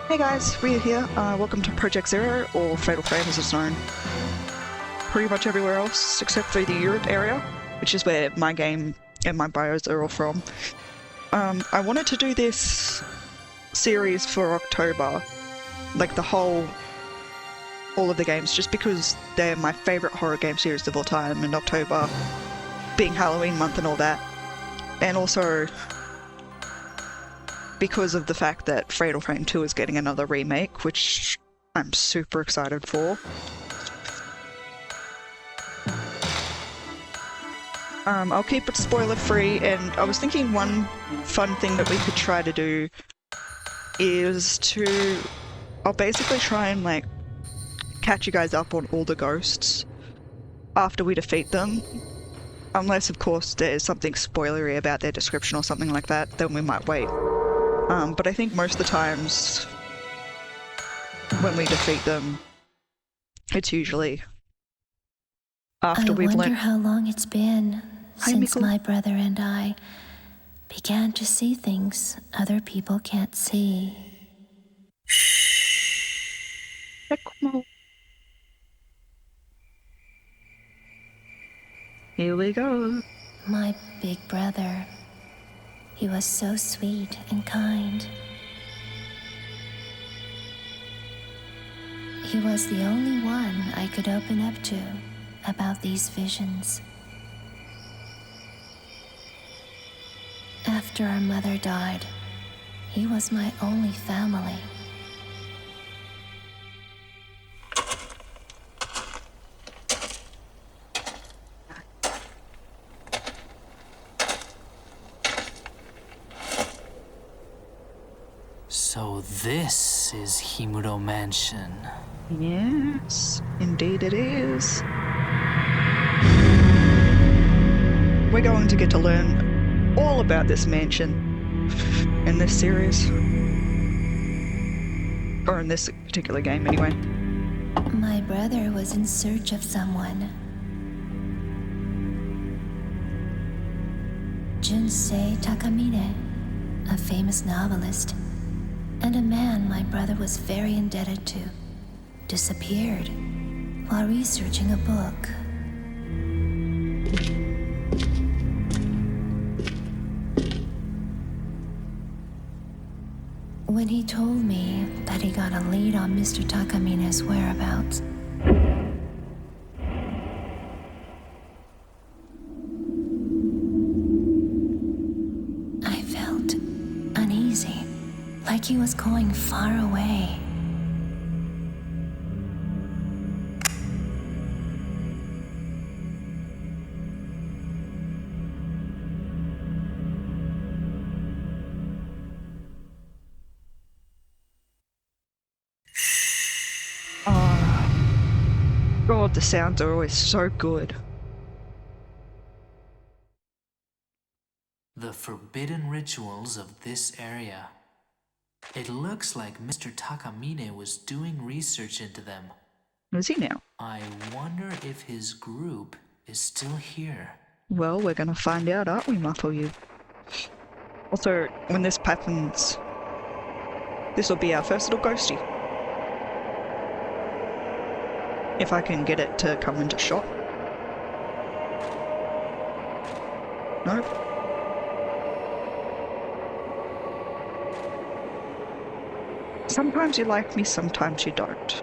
Hey guys, Rhea here. Welcome to Project Zero, or Fatal Frame as it's known. Pretty much everywhere else, except for the Europe area, which is where my game and my bios are all from. I wanted to do this series for October, like all of the games, just because they're my favourite horror game series of all time, and October being Halloween month and all that. And also because of the fact that Fatal Frame 2 is getting another remake, which I'm super excited for. I'll keep it spoiler free, and I was thinking one fun thing that we could try to do is I'll basically try and like catch you guys up on all the ghosts after we defeat them. Unless, of course, there's something spoilery about their description or something like that, then we might wait. But I think most of the times when we defeat them, it's usually after we've learned. I wonder how long it's been since my brother and I began to see things other people can't see. Here we go. My big brother. He was so sweet and kind. He was the only one I could open up to about these visions. After our mother died, he was my only family. So this is Himuro Mansion. Yes, indeed it is. We're going to get to learn all about this mansion in this series. Or in this particular game, anyway. My brother was in search of someone. Junsei Takamine, a famous novelist, and a man my brother was very indebted to, disappeared while researching a book. When he told me that he got a lead on Mr. Takamine's whereabouts, I felt uneasy, like he was going far away. God, the sounds are always so good. The forbidden rituals of this area. It looks like Mr. Takamine was doing research into them. Who's he now? I wonder if his group is still here. Well, we're gonna find out, aren't we, Mafuyu? Also, when this happens, this will be our first little ghosty. If I can get it to come into shot. Nope. Sometimes you like me, sometimes you don't.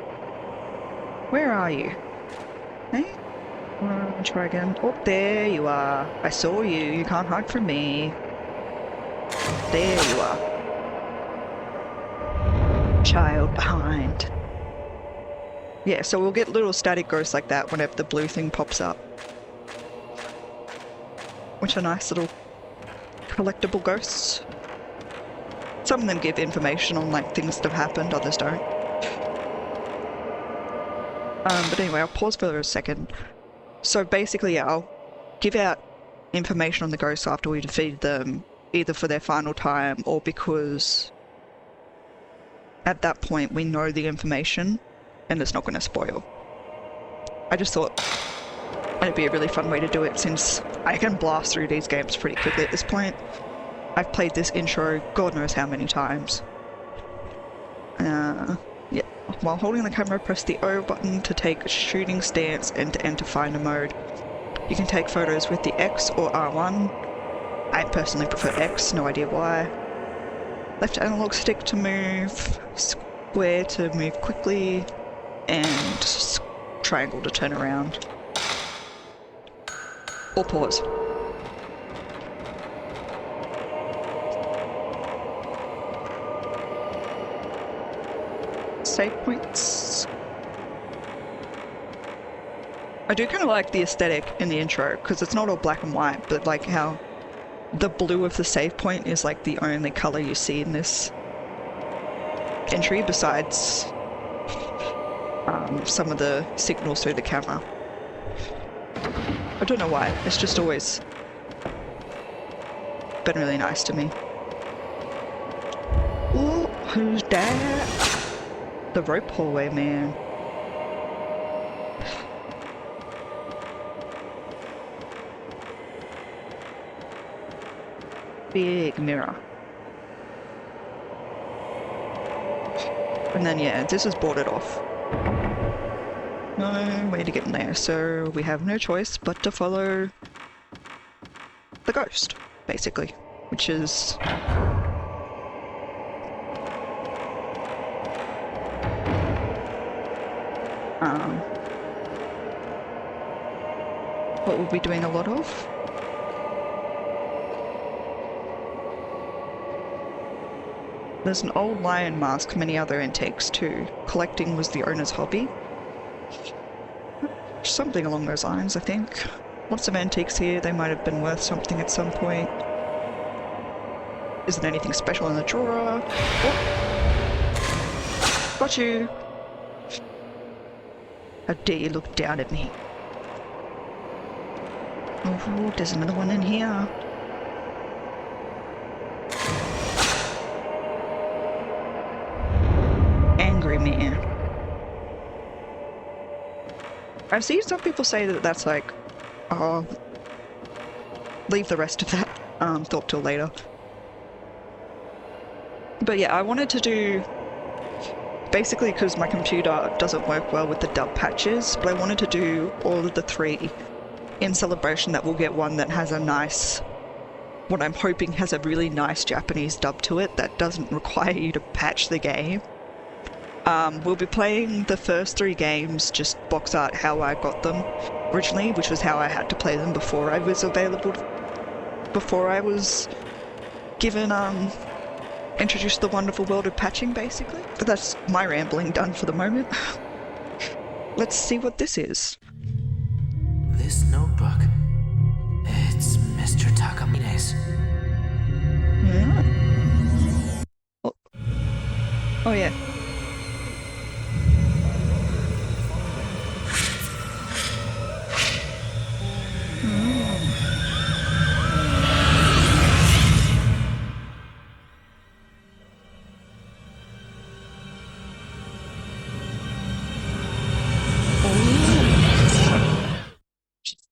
Where are you? Hey? Try again. Oh, there you are. I saw you. You can't hide from me. There you are. Child behind. Yeah, so we'll get little static ghosts like that whenever the blue thing pops up. Which are nice little collectible ghosts. Some of them give information on like things that have happened, others don't. But anyway, I'll pause for a second. So basically, yeah, I'll give out information on the ghosts after we defeat them, either for their final time or because at that point we know the information and it's not going to spoil. I just thought it'd be a really fun way to do it since I can blast through these games pretty quickly at this point. I've played this intro God knows how many times. Yeah. While holding the camera, press the O button to take a shooting stance and to enter finder mode. You can take photos with the X or R1. I personally prefer X, no idea why. Left analog stick to move, square to move quickly, and triangle to turn around. Or pause. Save points. I do kind of like the aesthetic in the intro, because it's not all black and white, but like how the blue of the save point is like the only color you see in this entry besides some of the signals through the camera. I don't know why, it's just always been really nice to me. Ooh, who's that? The rope hallway, man. Big mirror. And then yeah, this is boarded off. No way to get in there, so we have no choice but to follow the ghost, basically, which is what we'll be doing a lot of. There's an old lion mask, many other antiques too. Collecting was the owner's hobby. Something along those lines, I think. Lots of antiques here, they might have been worth something at some point. Isn't anything special in the drawer? Oh. Got you! How dare you look down at me? Oh, there's another one in here. Angry man. I've seen some people say that that's like, oh, leave the rest of that thought till later. But yeah, I wanted to do, basically because my computer doesn't work well with the dub patches, but I wanted to do all of the three in celebration that we'll get one that has a nice, what I'm hoping has a really nice Japanese dub to it that doesn't require you to patch the game. We'll be playing the first three games just box art how I got them originally, which was how I had to play them before I was available, before I was given, introduced to the wonderful world of patching, basically. But that's my rambling done for the moment. Let's see what this is. This notebook, it's Mr. Takamine's. Yeah. Oh yeah.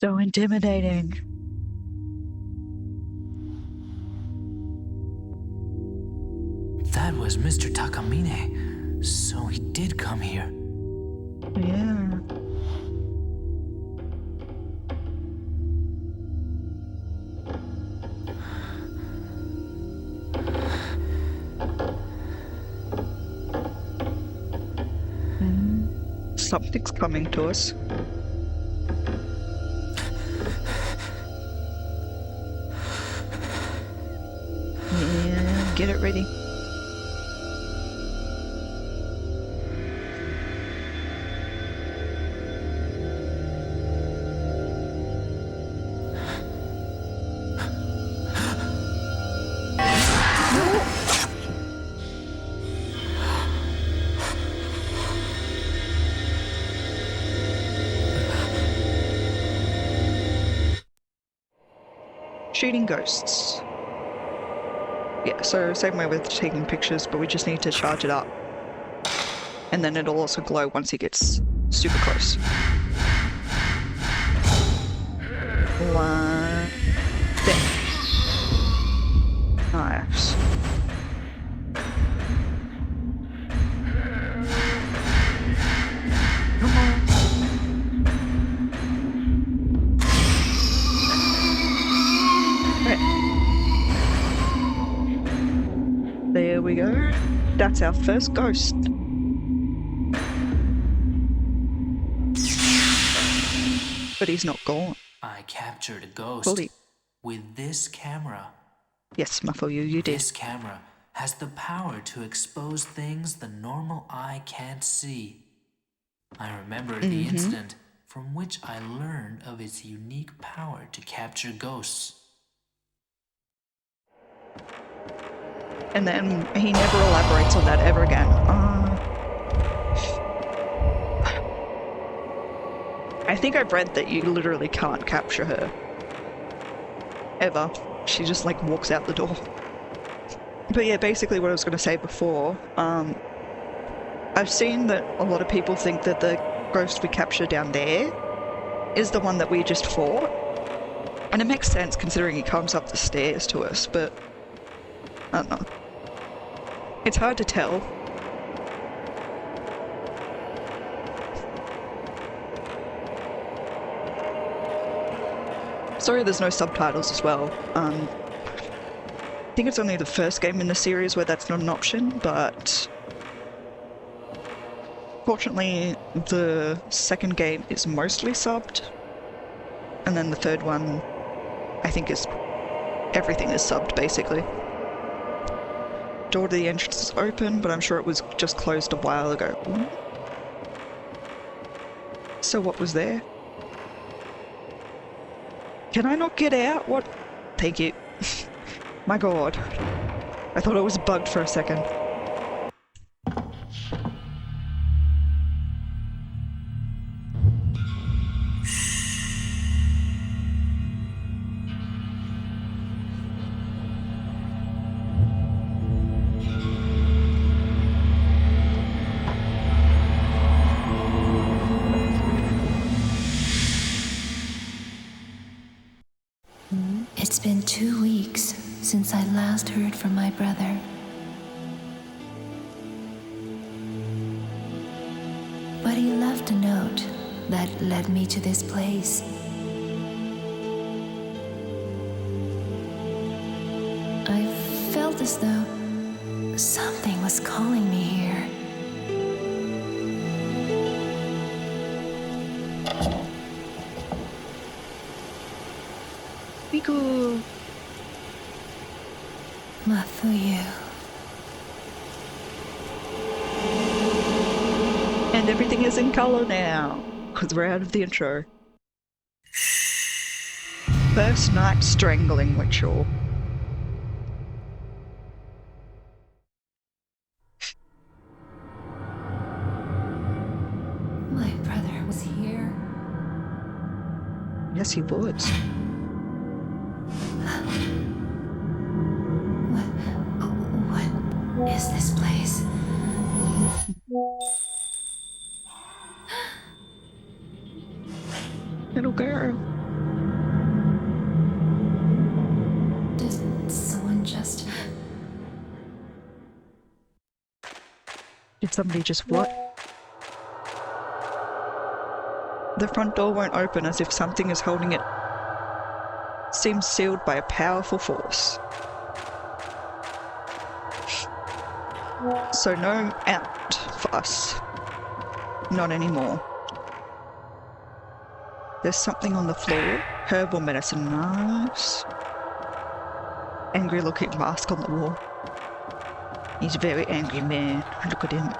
So intimidating. That was Mr. Takamine, so he did come here. Yeah. Something's coming to us. Yeah, get it ready. Shooting ghosts. Yeah, so same way with taking pictures, but we just need to charge it up. And then it'll also glow once he gets super close. One. There. Nice. That's our first ghost. But he's not gone. I captured a ghost Fully. with this camera. Yes, Muffle, you did. This camera has the power to expose things the normal eye can't see. I remember the incident from which I learned of its unique power to capture ghosts. And then he never elaborates on that ever again. I think I've read that you literally can't capture her. Ever. She just like walks out the door. But yeah, basically what I was going to say before, I've seen that a lot of people think that the ghost we capture down there is the one that we just fought. And it makes sense considering he comes up the stairs to us, but I don't know. It's hard to tell. Sorry there's no subtitles as well. I think it's only the first game in the series where that's not an option, but fortunately the second game is mostly subbed, and then the third one I think is everything is subbed basically. Door to the entrance is open, but I'm sure it was just closed a while ago. So what was there? Can I not get out? What? Thank you. My god. I thought it was bugged for a second. It's been 2 weeks since I last heard from my brother. But he left a note that led me to this place. I felt as though something was calling me here. Miku! Mafuyu. And everything is in color now, because we're out of the intro. First night strangling ritual. My brother was here. Yes, he would. What is this place? Little girl. Did someone just... Did somebody just what? The front door won't open as if something is holding it. Seems sealed by a powerful force. So no out for us. Not anymore. There's something on the floor. Herbal medicine, nice. Angry looking mask on the wall. He's a very angry man. Look at him.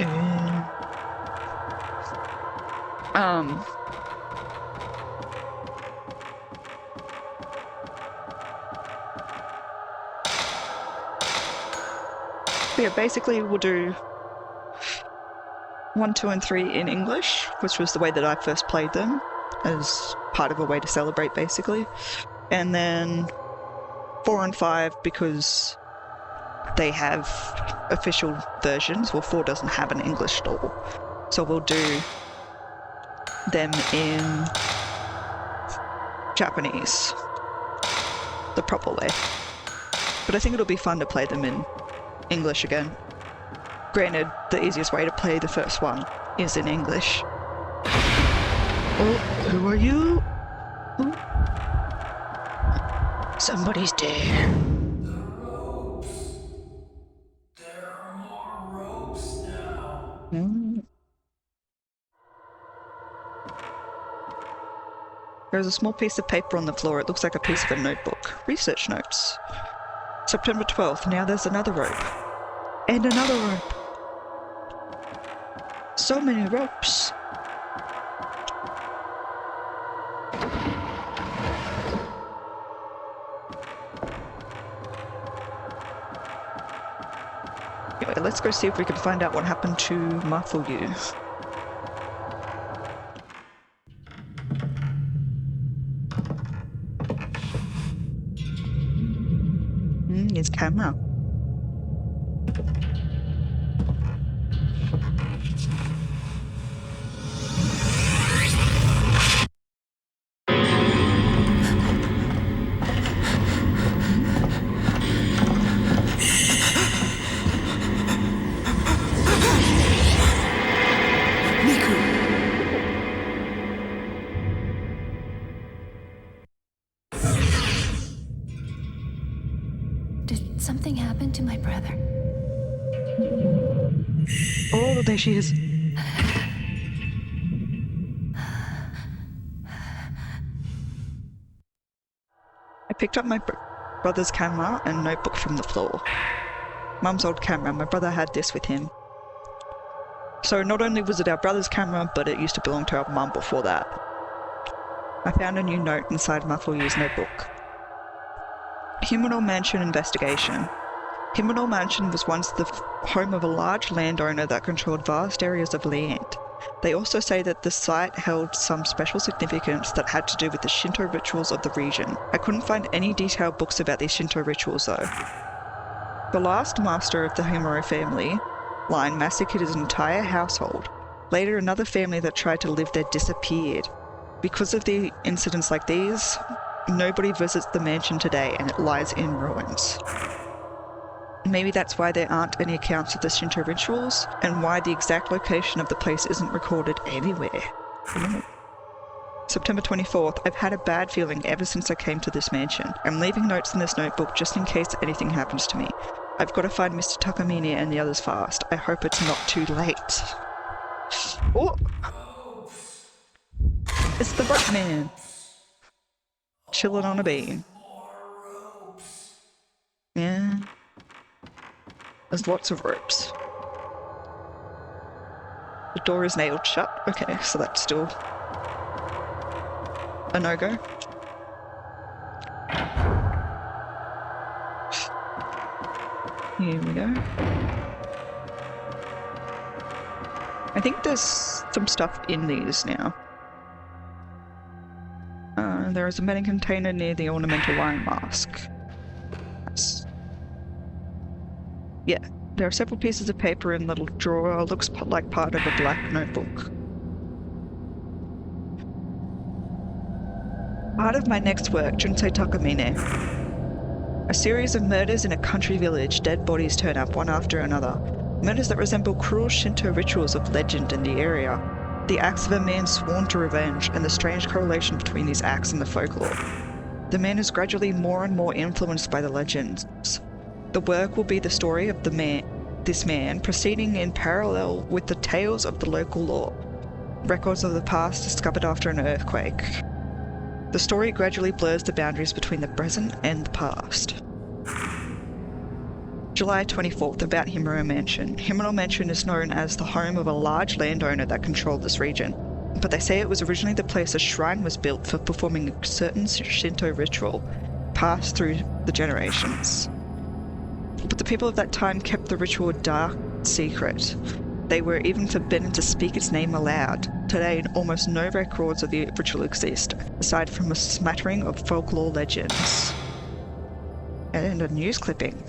Yeah, basically we'll do 1, 2, and 3 in English, which was the way that I first played them, as part of a way to celebrate, basically. And then 4 and 5 because they have official versions. Well, 4 doesn't have an English store, so we'll do them in Japanese, the proper way. But I think it'll be fun to play them in English again. Granted, the easiest way to play the first one is in English. Oh, who are you? Ooh. Somebody's there. There are more Mm. There's a small piece of paper on the floor. It looks like a piece of a notebook. Research notes. September 12th. Now there's another rope. And another rope. So many ropes. Anyway, let's go see if we can find out what happened to Mafuyu. His camera. Did something happen to my brother? Oh, there she is. I picked up my brother's camera and notebook from the floor. Mum's old camera. My brother had this with him. So not only was it our brother's camera, but it used to belong to our mum before that. I found a new note inside Mafuyu's notebook. Himuro Mansion investigation. Himuro Mansion was once the home of a large landowner that controlled vast areas of land. They also say that the site held some special significance that had to do with the Shinto rituals of the region. I couldn't find any detailed books about these Shinto rituals though. The last master of the Himuro family line massacred his entire household. Later, another family that tried to live there disappeared. Because of the incidents like these, nobody visits the mansion today and it lies in ruins. Maybe that's why there aren't any accounts of the Shinto rituals, and why the exact location of the place isn't recorded anywhere. September 24th, I've had a bad feeling ever since I came to this mansion. I'm leaving notes in this notebook just in case anything happens to me. I've got to find Mr. Takamine and the others fast. I hope it's not too late. Oh! It's the rope man! Chilling on a beam. Yeah. There's lots of ropes. The door is nailed shut. Okay, so that's still a no-go. Here we go. I think there's some stuff in these now. There is a metal container near the ornamental lion mask. That's... Yeah, there are several pieces of paper in the little drawer. Looks like part of a black notebook. Part of my next work, Junsei Takamine. A series of murders in a country village. Dead bodies turn up one after another. Murders that resemble cruel Shinto rituals of legend in the area. The acts of a man sworn to revenge, and the strange correlation between these acts and the folklore. The man is gradually more and more influenced by the legends. The work will be the story of this man, proceeding in parallel with the tales of the local lore. Records of the past discovered after an earthquake. The story gradually blurs the boundaries between the present and the past. July 24th, about Himuro Mansion. Himuro Mansion is known as the home of a large landowner that controlled this region, but they say it was originally the place a shrine was built for performing a certain Shinto ritual, passed through the generations. But the people of that time kept the ritual a dark secret. They were even forbidden to speak its name aloud. Today, almost no records of the ritual exist, aside from a smattering of folklore legends. And a news clipping.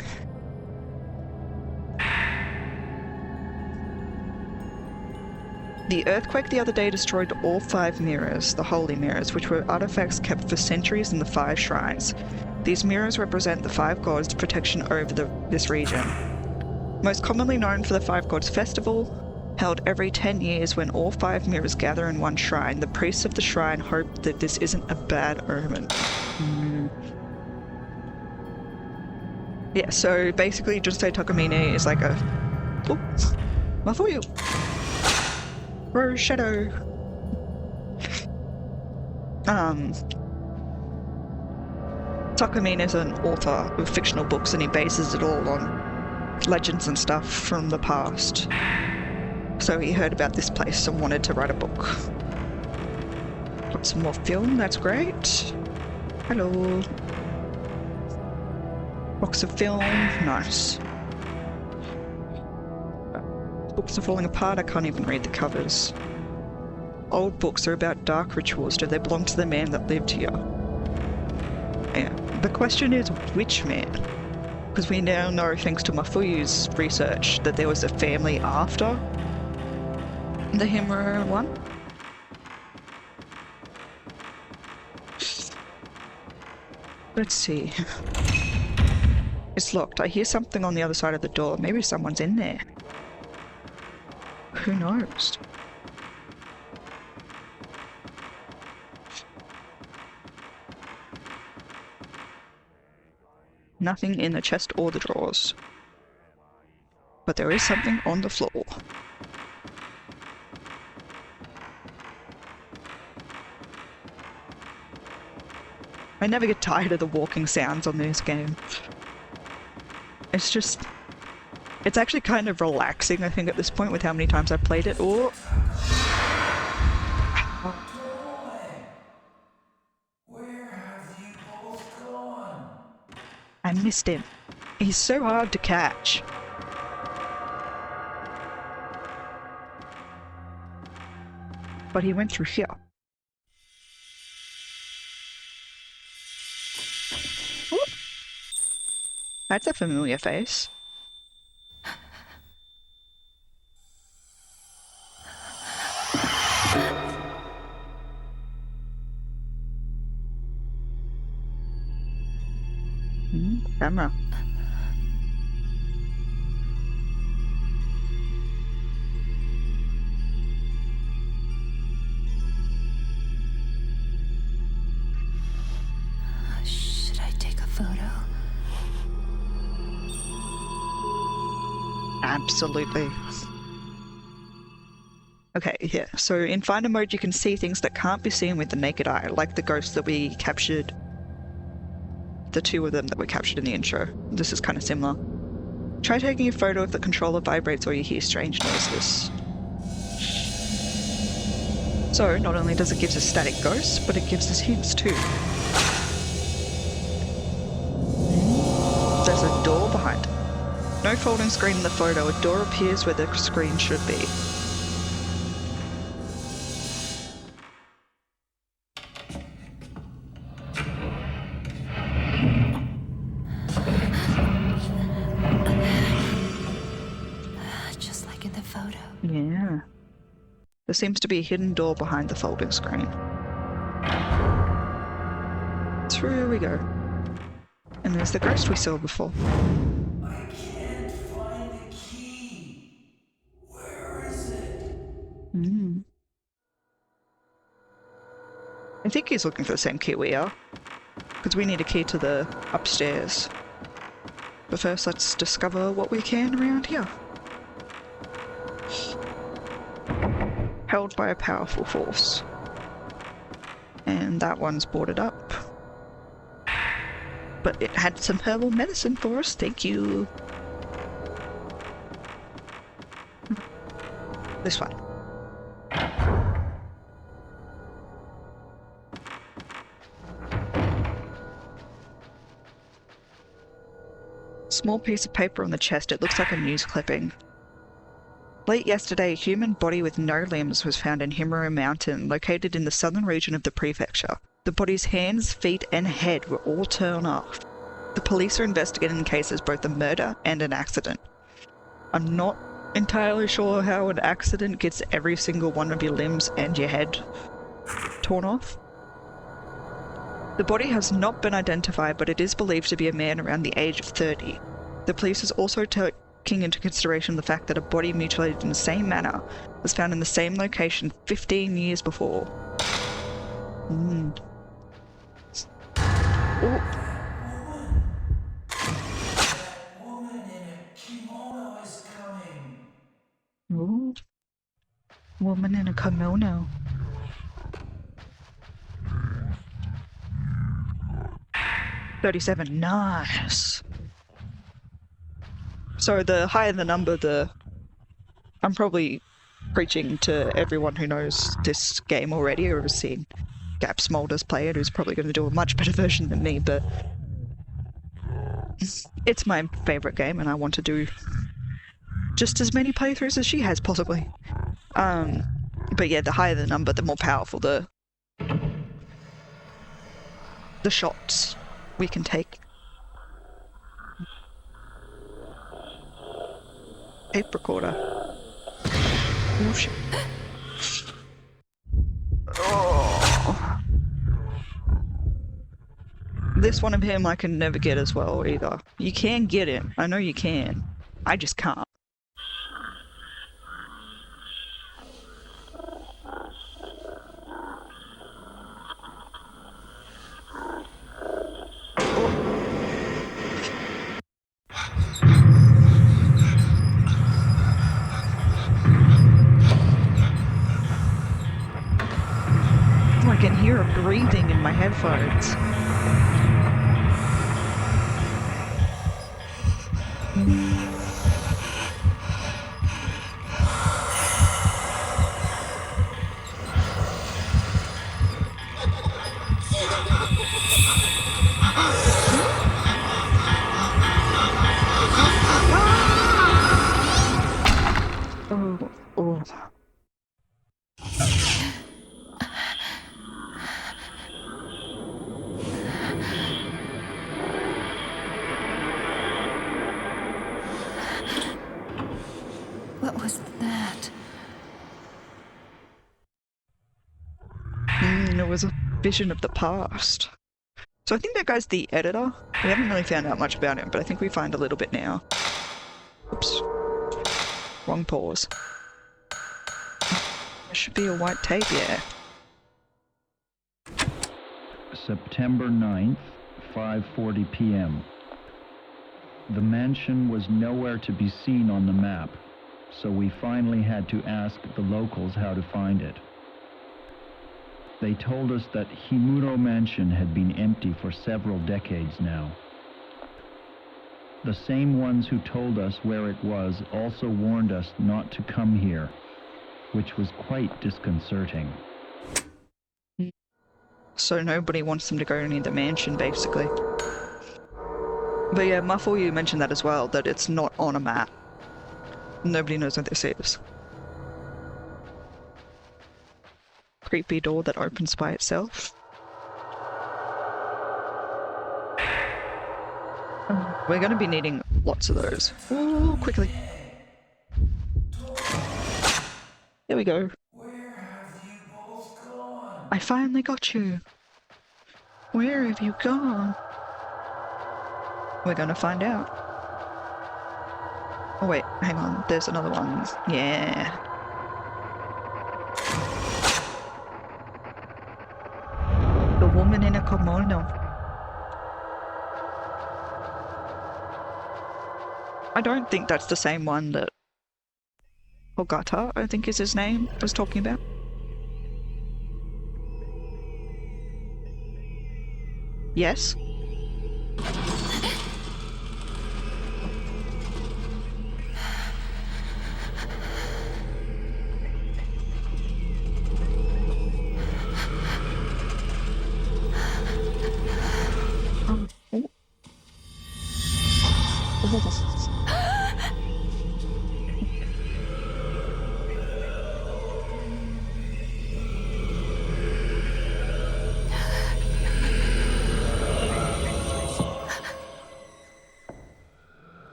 The earthquake the other day destroyed all 5 mirrors, the holy mirrors, which were artifacts kept for centuries in the 5 shrines. These mirrors represent the 5 gods' protection over this region. Most commonly known for the 5 Gods Festival, held every 10 years when all 5 mirrors gather in one shrine. The priests of the shrine hope that this isn't a bad omen. Yeah, so basically Junsei Takamine is like a... Oh, Mafuyu! Rose Shadow. Takamine is an author of fictional books and he bases it all on legends and stuff from the past. So he heard about this place and wanted to write a book. Got some more film, that's great. Hello. Box of film, nice. Books are falling apart, I can't even read the covers. Old books are about dark rituals. Do they belong to the man that lived here? Yeah. The question is, which man? Because we now know, thanks to Mafuyu's research, that there was a family after the Himuro one. Let's see. It's locked. I hear something on the other side of the door. Maybe someone's in there. Who knows? Nothing in the chest or the drawers. But there is something on the floor. I never get tired of the walking sounds on this game. It's just... It's actually kind of relaxing, I think, at this point with how many times I've played it. Oh. Where have you both gone? I missed him. He's so hard to catch. But he went through here. Ooh. That's a familiar face. Camera. Should I take a photo? Absolutely. Okay, yeah. So in Finder mode, you can see things that can't be seen with the naked eye, like the ghosts that we captured. The two of them that were captured in the intro. This is kind of similar. Try taking a photo if the controller vibrates or you hear strange noises. So, not only does it give us static ghosts, but it gives us hints too. There's a door behind it. No folding screen in the photo, a door appears where the screen should be. Just like in the photo. Yeah. There seems to be a hidden door behind the folding screen. Through we go. And there's the ghost we saw before. I can't find the key. Where is it? I think he's looking for the same key we are. Because we need a key to the upstairs. But first let's discover what we can around here. Held by a powerful force. And that one's boarded up. But it had some herbal medicine for us, thank you. This one. Small piece of paper on the chest, it looks like a news clipping. Late yesterday, a human body with no limbs was found in Himuro Mountain, located in the southern region of the prefecture. The body's hands, feet, and head were all torn off. The police are investigating the case as both a murder and an accident. I'm not entirely sure how an accident gets every single one of your limbs and your head torn off. The body has not been identified, but it is believed to be a man around the age of 30. The police is also taking into consideration the fact that a body mutilated in the same manner was found in the same location 15 years before. Ooh. That woman in a kimono is coming. Ooh. Woman in a kimono. $37, nice. So the higher the number, I'm probably preaching to everyone who knows this game already or has seen Gap Smolders play it, who's probably going to do a much better version than me, but it's my favourite game and I want to do just as many playthroughs as she has, possibly. But yeah, the higher the number, the more powerful the shots we can take. Tape recorder. Oh shit. Oh. This one of him I can never get as well either. You can get him. I know you can. I just can't. I can hear her breathing in my headphones. Oh, oh. What was that? It was a vision of the past. So I think that guy's the editor. We haven't really found out much about him, but I think we find a little bit now. Oops. Wrong pause. There should be a white tape, yeah. September 9th, 5:40 p.m. The mansion was nowhere to be seen on the map, so we finally had to ask the locals how to find it. They told us that Himuro Mansion had been empty for several decades now. The same ones who told us where it was also warned us not to come here, which was quite disconcerting. So nobody wants them to go near the mansion, basically. But yeah, Muffle, you mentioned that as well, that it's not on a map. Nobody knows what this is. Creepy door that opens by itself. We're going to be needing lots of those. Ooh, quickly. There we go. Where have you both gone? I finally got you. Where have you gone? We're going to find out. Oh wait, hang on. There's another one. Yeah. The woman in a kimono. I don't think that's the same one that Ogata, I think is his name, was talking about. Yes?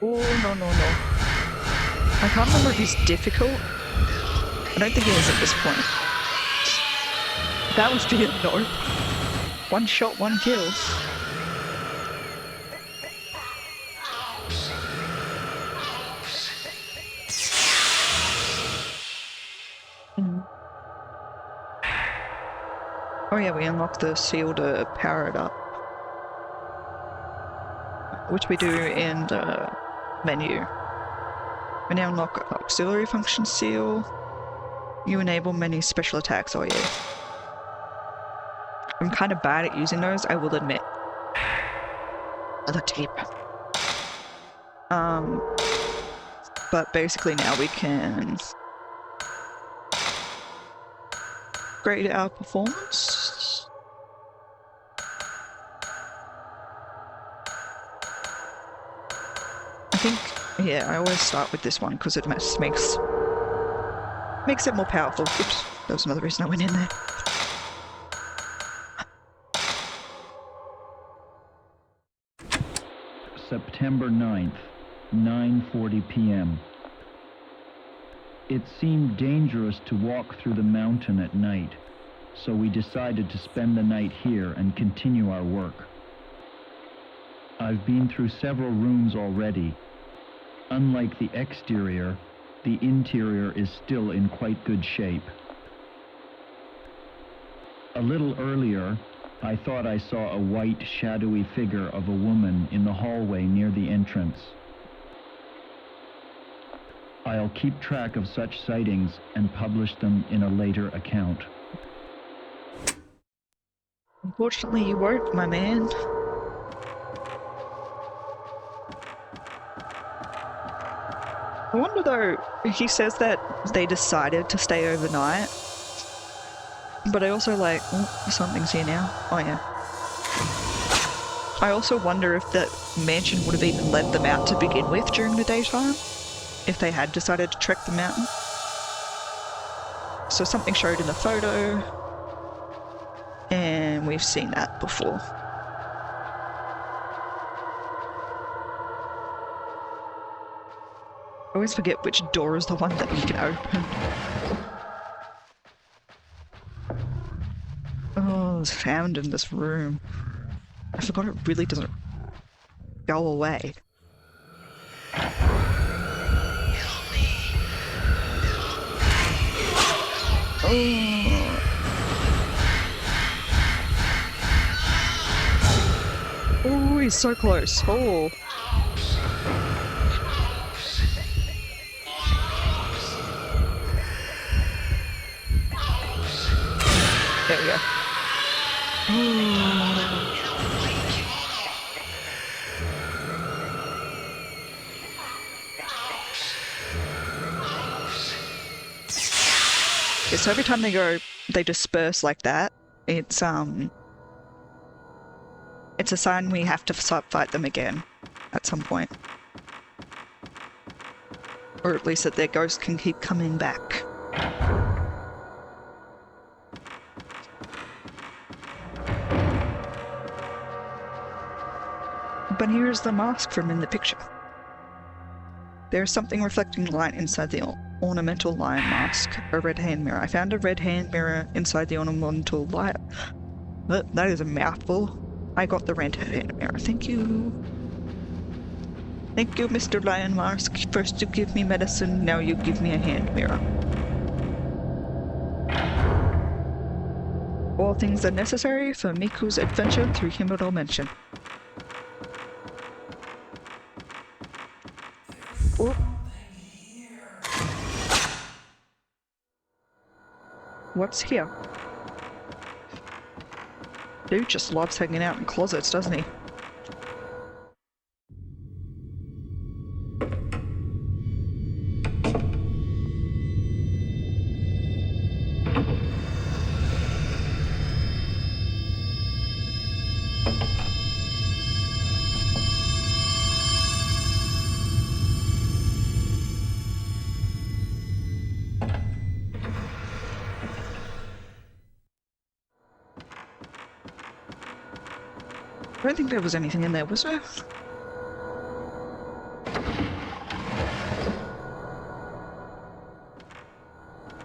Oh, no. I can't remember if he's difficult. I don't think he is at this point. That was the no. One shot, one kill. Oh yeah, we unlock the seal to power it up. Which we do in the menu. We now unlock auxiliary function seal. You enable many special attacks, oh yeah. I'm kind of bad at using those, I will admit. Other tape. But basically now we can grade our performance. I think, yeah, I always start with this one because it makes it more powerful. Oops, that was another reason I went in there. September 9th, 9:40 p.m. It seemed dangerous to walk through the mountain at night, so we decided to spend the night here and continue our work. I've been through several rooms already. Unlike the exterior, the interior is still in quite good shape. A little earlier, I thought I saw a white, shadowy figure of a woman in the hallway near the entrance. I'll keep track of such sightings and publish them in a later account. Unfortunately, you won't, my man. I wonder though, he says that they decided to stay overnight. But I also like, oh, something's here now. Oh yeah. I also wonder if the mansion would have even let them out to begin with during the daytime, if they had decided to trek the mountain. So something showed in the photo, and we've seen that before. I always forget which door is the one that you can open. Oh, it's found in this room. I forgot it really doesn't go away. Oh. Oh, he's so close. Oh. There we go. Yeah, so every time they disperse like that, it's a sign we have to fight them again at some point. Or at least that their ghost can keep coming back. But here's the mask from in the picture. There's something reflecting light inside the ornamental lion mask, a red hand mirror. I found a red hand mirror inside the ornamental light. That is a mouthful. I got the red hand mirror. Thank you. Thank you, Mr. Lion Mask. First you give me medicine, now you give me a hand mirror. All things are necessary for Miku's adventure through Himuro Mansion. Oh. What's here? Dude just loves hanging out in closets, doesn't he? I don't think there was anything in there, was there?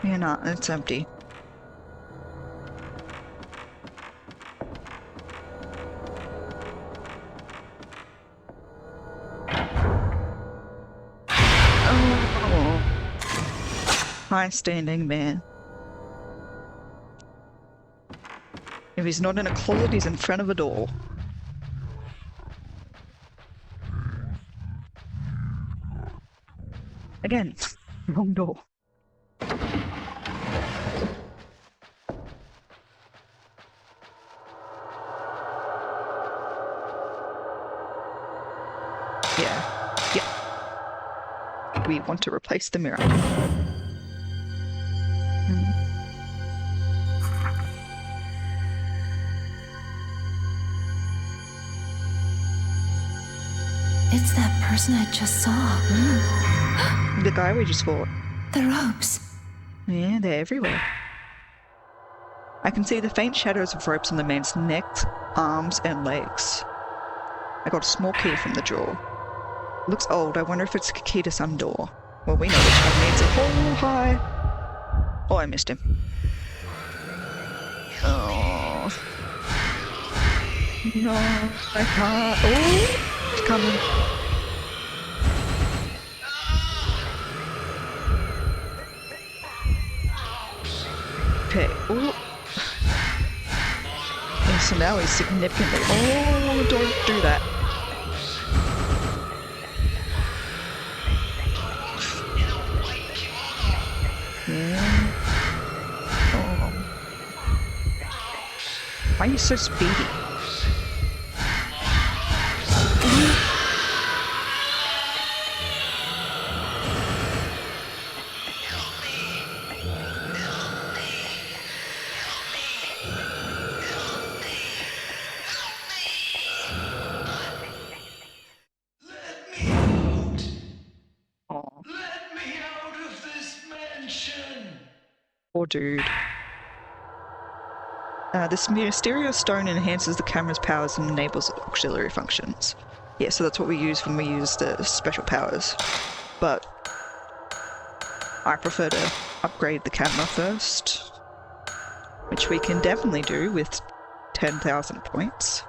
Yeah, no, it's empty. Oh. High standing man. If he's not in a closet, he's in front of a door. Again, wrong door. we want to replace the mirror. It's that person I just saw. The guy we just fought. The ropes. Yeah, they're everywhere. I can see the faint shadows of ropes on the man's neck, arms, and legs. I got a small key from the drawer. Looks old. I wonder if it's a key to some door. Well, we know which one needs a hole high. Oh, I missed him. Oh. No, I can't. Oh, it's coming. Okay. Oh. And so now he's significantly. Oh, don't do that. Yeah. Oh. Why are you so speedy? Oh. Let me out of this mansion! Poor dude. This mysterious stone enhances the camera's powers and enables auxiliary functions. Yeah, so that's what we use when we use the special powers. But I prefer to upgrade the camera first, which we can definitely do with 10,000 points.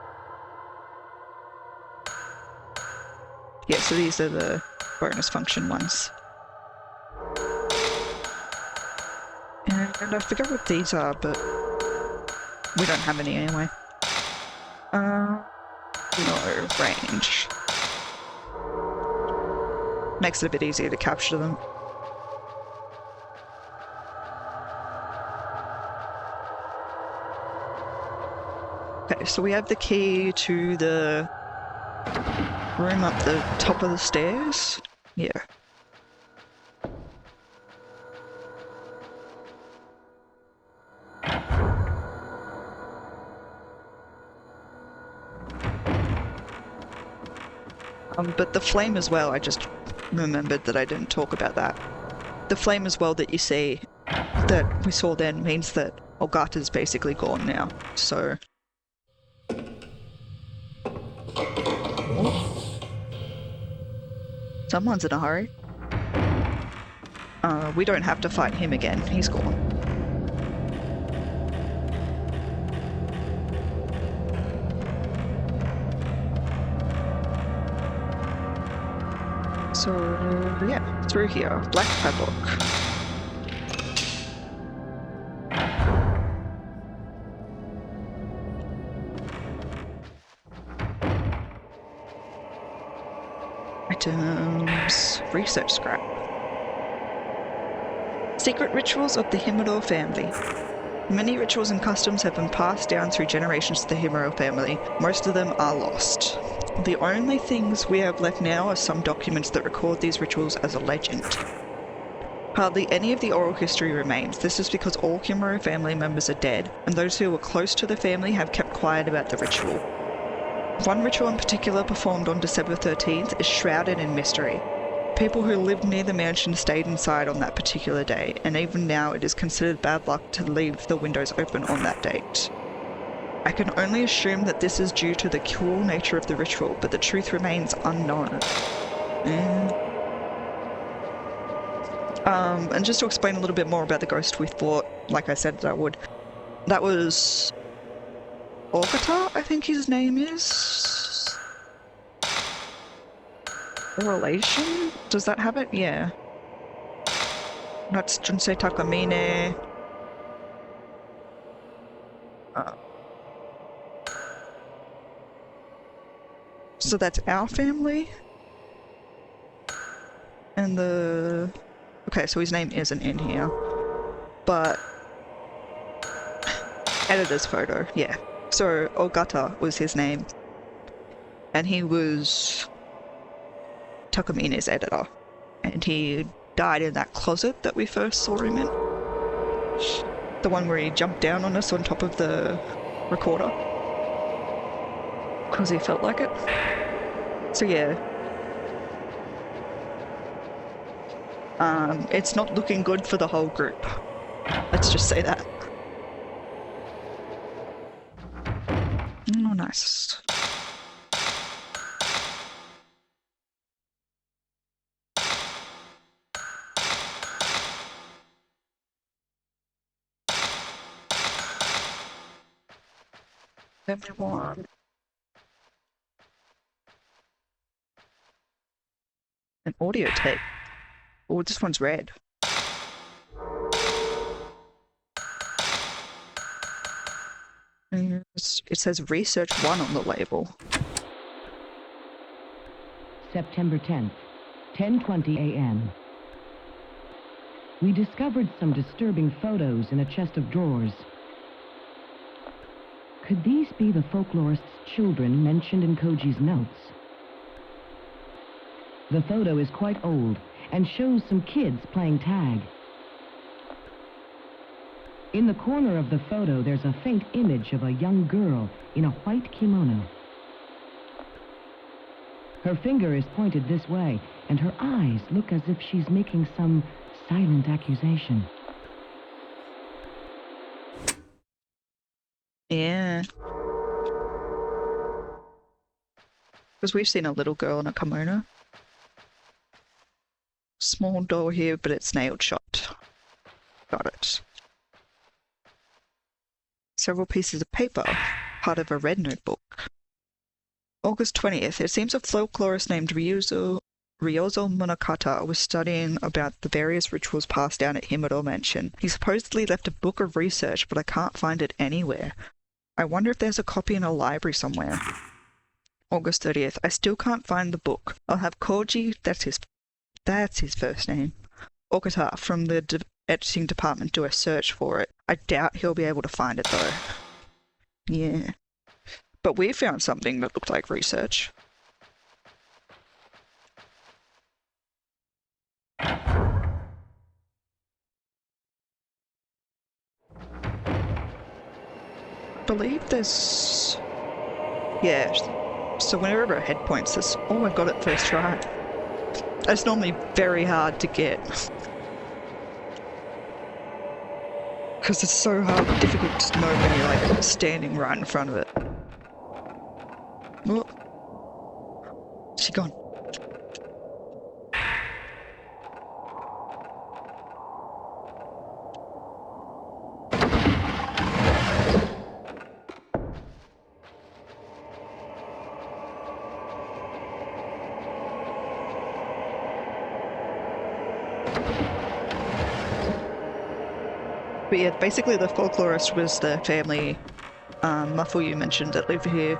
Yeah, so these are the bonus function ones. And I forget what these are, but we don't have any anyway. No, range. Makes it a bit easier to capture them. Okay, so we have the key to the room up the top of the stairs. Yeah. But the flame as well, I just remembered that I didn't talk about that. The flame as well that you see, that we saw then, means that Olgata's basically gone now, so... Someone's in a hurry. We don't have to fight him again, he's gone. So, yeah, through here. Black padlock. Items. Research scrap. Secret rituals of the Himuro family. Many rituals and customs have been passed down through generations to the Himuro family. Most of them are lost. The only things we have left now are some documents that record these rituals as a legend. Hardly any of the oral history remains. This is because all Himuro family members are dead, and those who were close to the family have kept quiet about the ritual. One ritual in particular, performed on December 13th, is shrouded in mystery. People who lived near the mansion stayed inside on that particular day, and even now it is considered bad luck to leave the windows open on that date. I can only assume that this is due to the cruel nature of the ritual, but the truth remains unknown. And just to explain a little bit more about the ghost we thought, like I said that I would, that was Ogata, I think his name is? A relation? Does that have it? Yeah. That's Junsei Takamine. So that's our family. And the... Okay, so his name isn't in here. But... Editor's photo, yeah. So, Ogata was his name. And he was... Takamine's editor. and he died in that closet that we first saw him in. The one where he jumped down on us on top of the recorder. Because he felt like it. So yeah. It's not looking good for the whole group. Let's just say that. Oh, nice. Everyone. An audio tape. Oh, this one's red. It says Research 1 on the label. September 10th, 10:20 a.m. We discovered some disturbing photos in a chest of drawers. Could these be the folklorist's children mentioned in Koji's notes? The photo is quite old and shows some kids playing tag. In the corner of the photo, there's a faint image of a young girl in a white kimono. Her finger is pointed this way, and her eyes look as if she's making some silent accusation. Yeah. Because we've seen a little girl in a kimono. Small door here, but it's nailed shut. Got it. Several pieces of paper, part of a red notebook. August 20th. It seems a folklorist named Ryozo Munakata was studying about the various rituals passed down at Himuro Mansion. He supposedly left a book of research, but I can't find it anywhere. I wonder if there's a copy in a library somewhere. August 30th. I still can't find the book. I'll have Koji, that's his first name, Okata from the editing department do a search for it. I doubt he'll be able to find it though. Yeah. But we found something that looked like research. I believe there's... Yeah, so whenever a head points this... Oh, I got it first try. That's normally very hard to get. Because it's so difficult to know when you're like standing right in front of it. Oh. She gone. But yeah, basically the folklorist was the family, Mafuyu mentioned, that lived here.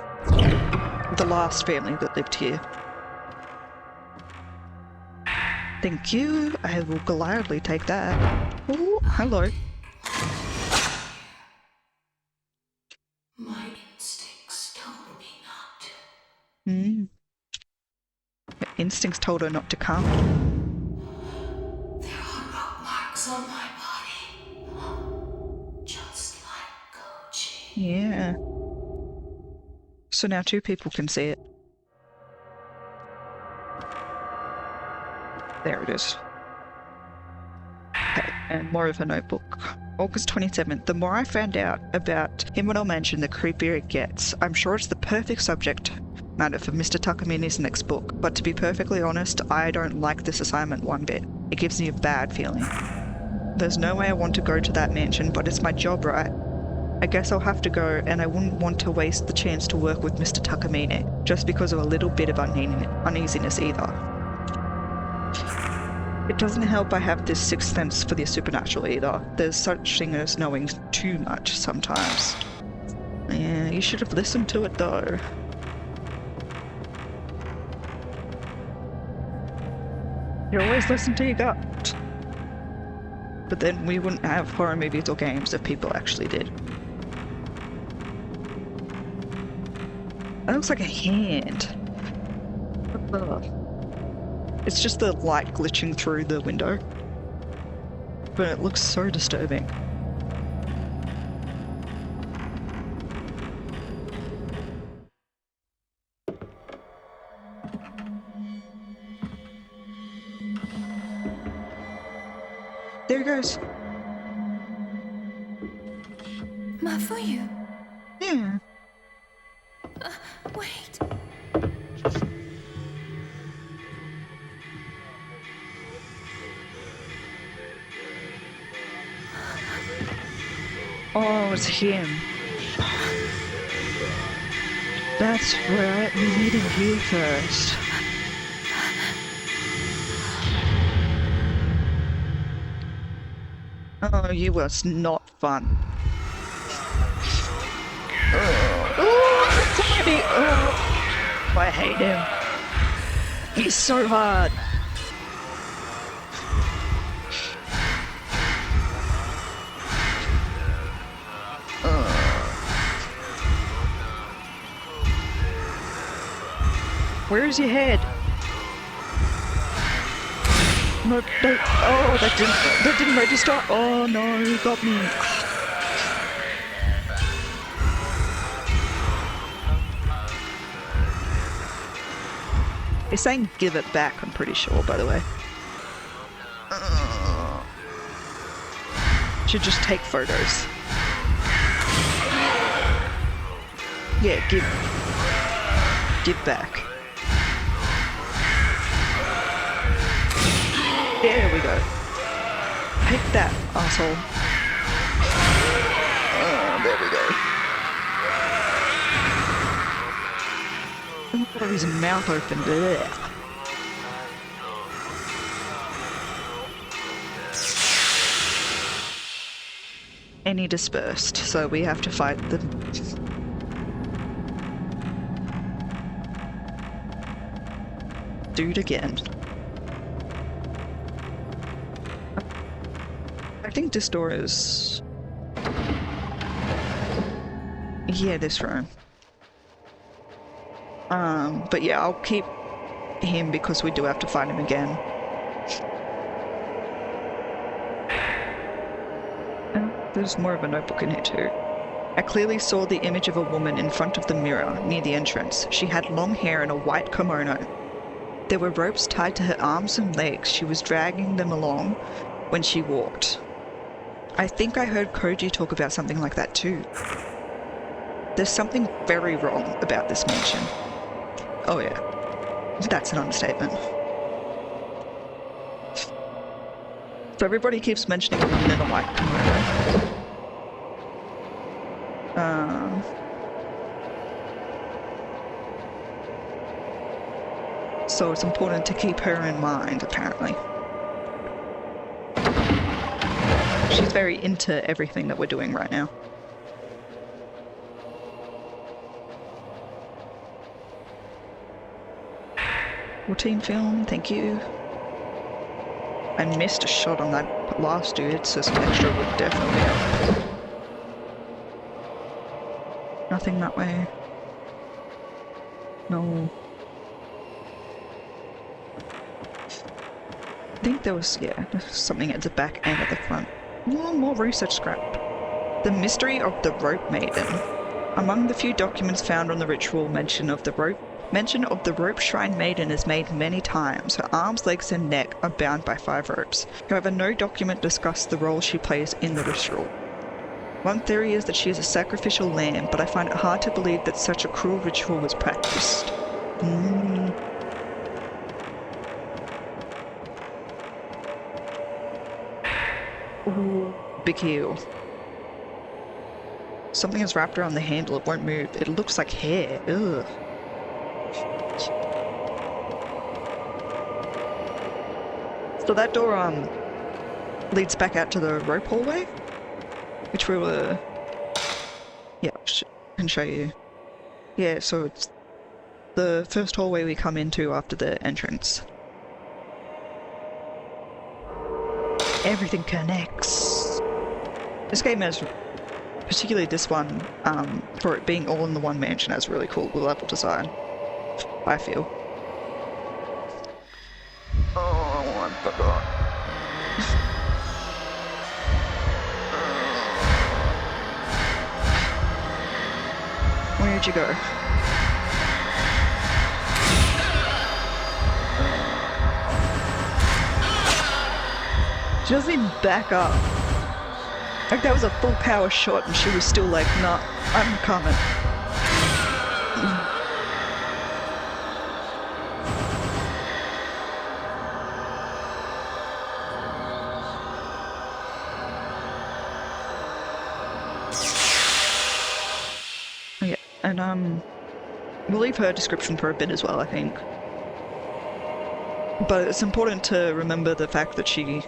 The last family that lived here. Thank you, I will gladly take that. Oh, hello. My instincts told me not to. Her instincts told her not to come. There are rope marks on my body. Just like Koji. Yeah. So now two people can see it. There it is. Okay, and more of a notebook. August 27th. The more I found out about Himuro Mansion, the creepier it gets. I'm sure it's the perfect subject matter for Mr. Takamina's next book, but to be perfectly honest, I don't like this assignment one bit. It gives me a bad feeling. There's no way I want to go to that mansion, but it's my job, right? I guess I'll have to go, and I wouldn't want to waste the chance to work with Mr. Takamine, just because of a little bit of uneasiness either. It doesn't help I have this sixth sense for the supernatural either. There's such thing as knowing too much sometimes. Yeah, you should have listened to it though. You always listen to your gut. But then we wouldn't have horror movies or games if people actually did. That looks like a hand. It's just the light glitching through the window. But it looks so disturbing. There it goes. Mafuyu. Yeah. Wait. Oh, it's him. That's right, we need him here first. Oh, you was not fun. Oh, Freddy! Oh, I hate him. He's so hard. Where is your head? No, no, oh, that didn't register. Oh no, you got me. It's saying give it back, I'm pretty sure, by the way. Should just take photos. Yeah, give back. There we go. Take that, asshole. Oh, there we go. Look at his mouth open. Blech. And he dispersed, so we have to fight the... dude again. I think this door is... yeah, this room. But yeah, I'll keep him because we do have to fight him again. There's more of a notebook in here too. I clearly saw the image of a woman in front of the mirror near the entrance. She had long hair and a white kimono. There were ropes tied to her arms and legs. She was dragging them along when she walked. I think I heard Koji talk about something like that too. There's something very wrong about this mansion. Oh yeah, that's an understatement. So everybody keeps mentioning a woman in a white kimono. So it's important to keep her in mind, apparently. She's very into everything that we're doing right now. Routine film, thank you. I missed a shot on that last dude, so some extra would definitely help. Nothing that way. No. I think there was, yeah, there's something at the back and at the front. More research scrap. The mystery of the rope maiden. Among the few documents found on the ritual, mention of the rope shrine maiden is made many times. Her arms, legs, and neck are bound by 5 ropes. However, no document discussed the role she plays in the ritual. One theory is that she is a sacrificial lamb, but I find it hard to believe that such a cruel ritual was practiced. Ooh, big heel. Something is wrapped around the handle, it won't move. It looks like hair. Ugh. So that door leads back out to the rope hallway, which we were... yeah, I can show you. Yeah, so it's the first hallway we come into after the entrance. Everything connects. This game has, particularly this one, for it being all in the one mansion, has really cool level design, I feel. forgot. Where'd you go? She doesn't even back up. Like, that was a full power shot and she was still like, nah, I'm coming. Yeah, and we'll leave her description for a bit as well, I think. But it's important to remember the fact that she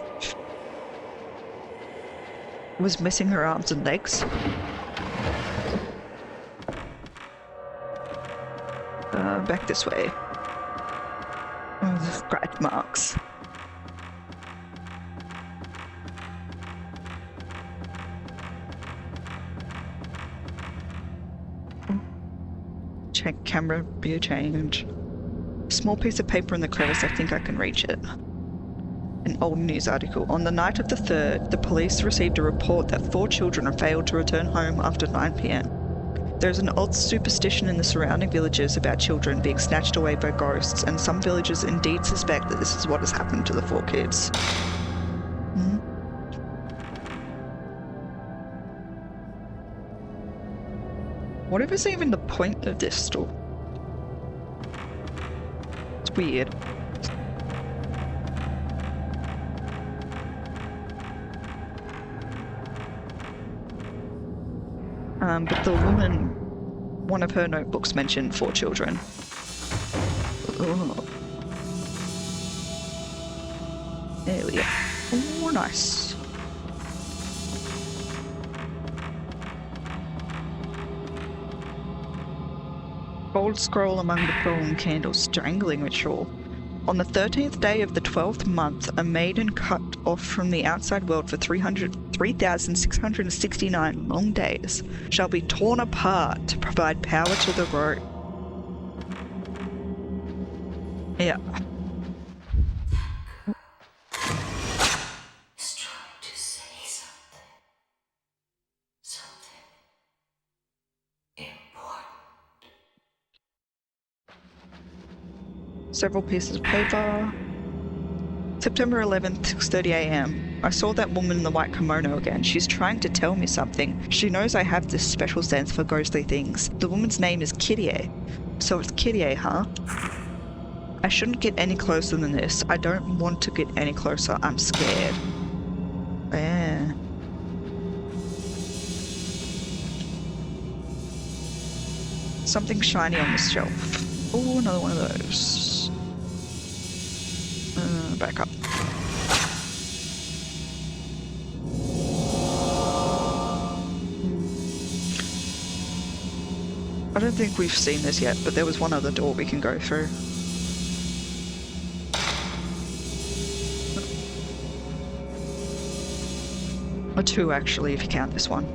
was missing her arms and legs. Back this way. Oh, the scratch marks. Check camera, view change. Small piece of paper in the crevice, I think I can reach it. An old news article. On the night of the 3rd, the police received a report that 4 children have failed to return home after 9 p.m. There's an odd superstition in the surrounding villages about children being snatched away by ghosts, and some villagers indeed suspect that this is what has happened to the 4 kids. What is even the point of this store? It's weird. But the woman, one of her notebooks mentioned 4 children. Oh. There we go. Oh, nice. Gold scroll among the fallen candles, strangling ritual. On the 13th day of the 12th month, a maiden cut off from the outside world for 3,669 long days shall be torn apart to provide power to the road. Yeah. He's trying to say something. Something important. Several pieces of paper. September 11th, 6:30 a.m. I saw that woman in the white kimono again. She's trying to tell me something. She knows I have this special sense for ghostly things. The woman's name is Kyrie. So it's Kyrie, huh? I shouldn't get any closer than this. I don't want to get any closer. I'm scared. Yeah. Something shiny on the shelf. Oh, another one of those. Back up. I don't think we've seen this yet, but there was one other door we can go through. Or 2 actually, if you count this one.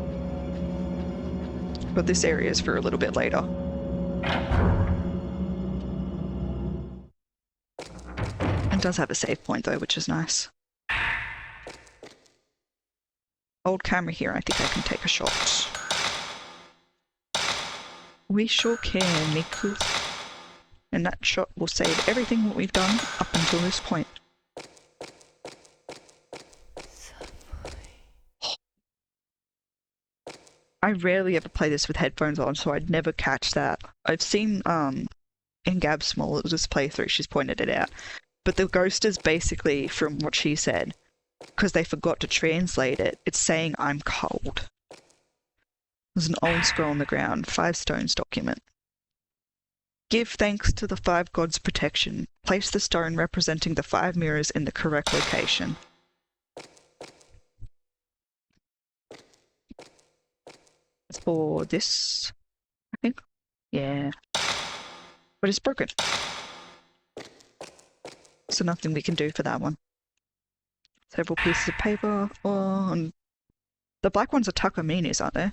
But this area is for a little bit later. It does have a save point though, which is nice. Old camera here, I think I can take a shot. We sure can, Miku. And that shot will save everything that we've done up until this point. I rarely ever play this with headphones on, so I'd never catch that. I've seen, in Gab's smallest playthrough, she's pointed it out. But the ghost is basically, from what she said, because they forgot to translate it, it's saying, I'm cold. There's an old scroll on the ground, 5 stones document. Give thanks to the 5 gods' protection. Place the stone representing the 5 mirrors in the correct location. It's for this, I think. Yeah. But it's broken. So nothing we can do for that one. Several pieces of paper. Oh, and the black ones are Takaminis, aren't they?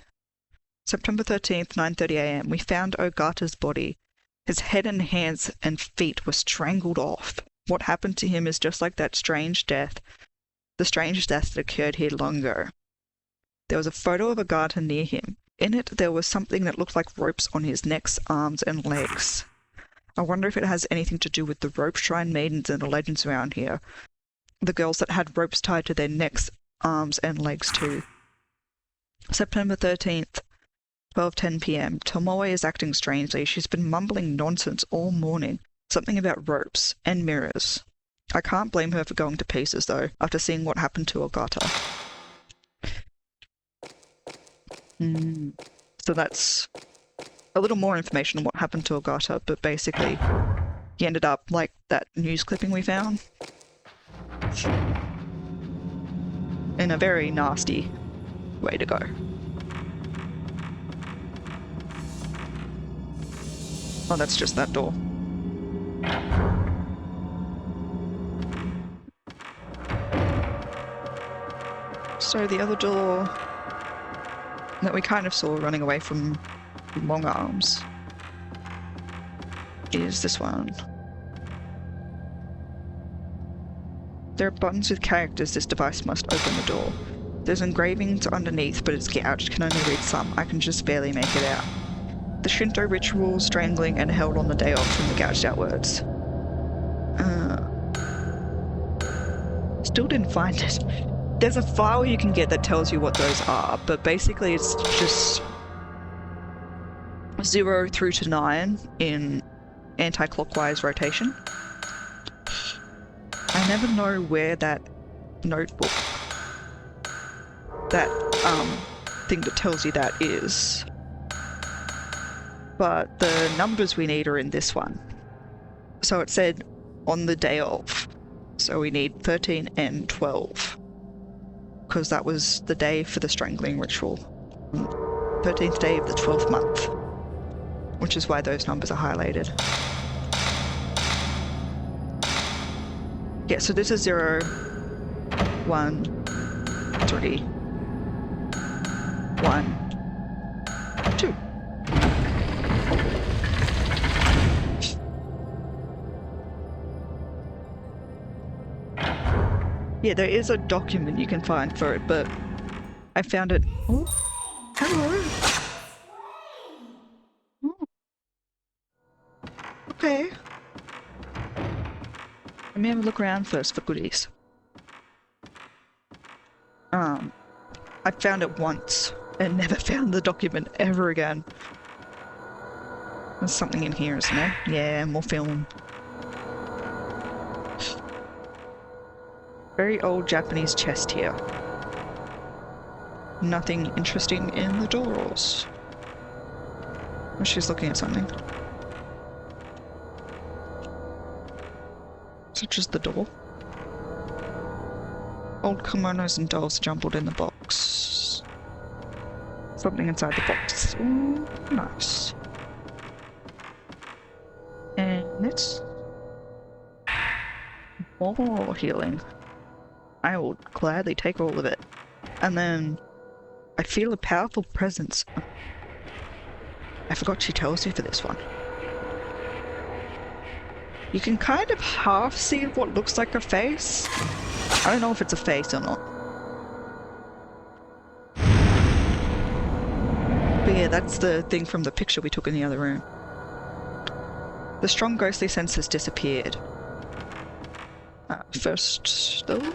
September 13th, 9:30 a.m. We found Ogata's body. His head and hands and feet were strangled off. what happened to him is just like that strange death, the strange death that occurred here long ago. There was a photo of Agartha near him. In it, there was something that looked like ropes on his necks, arms, and legs. I wonder if it has anything to do with the rope shrine maidens and the legends around here. The girls that had ropes tied to their necks, arms, and legs too. September 13th, 12:10 p.m. Tomoe is acting strangely. She's been mumbling nonsense all morning. Something about ropes and mirrors. I can't blame her for going to pieces, though, after seeing what happened to Agartha. So that's a little more information on what happened to Agartha, but basically he ended up like that news clipping we found. In a very nasty way to go. Oh, that's just that door. So the other door that we kind of saw running away from Long Arms is this one. There are buttons with characters. This device must open the door. There's engravings underneath, but it's gouged. Can only read some. I can just barely make it out. The Shinto ritual, strangling, and held on the day off from the gouged out words. Still didn't find it. There's a file you can get that tells you what those are, but basically it's just 0 through to 9 in anti-clockwise rotation. I never know where that notebook, that thing that tells you that is, but the numbers we need are in this one. So it said on the day of, so we need 13 and 12. Because that was the day for the strangling ritual. 13th day of the 12th month. Which is why those numbers are highlighted. Yeah, so this is 0, 1, 3, 1, 2. Yeah, there is a document you can find for it, but I found it. Oh, hello. Oh. Okay. Let me have a look around first for goodies. I found it once and never found the document ever again. There's something in here, isn't there? Yeah, more film. Very old Japanese chest here. Nothing interesting in the doors. Oh, she's looking at something. Such as the door. Old kimonos and dolls jumbled in the box. Something inside the box. Ooh, nice. And this. More healing. I will gladly take all of it. And then I feel a powerful presence. I forgot she tells you for this one. You can kind of half see what looks like a face. I don't know if it's a face or not. But yeah, that's the thing from the picture we took in the other room. The strong ghostly sense has disappeared. First, though,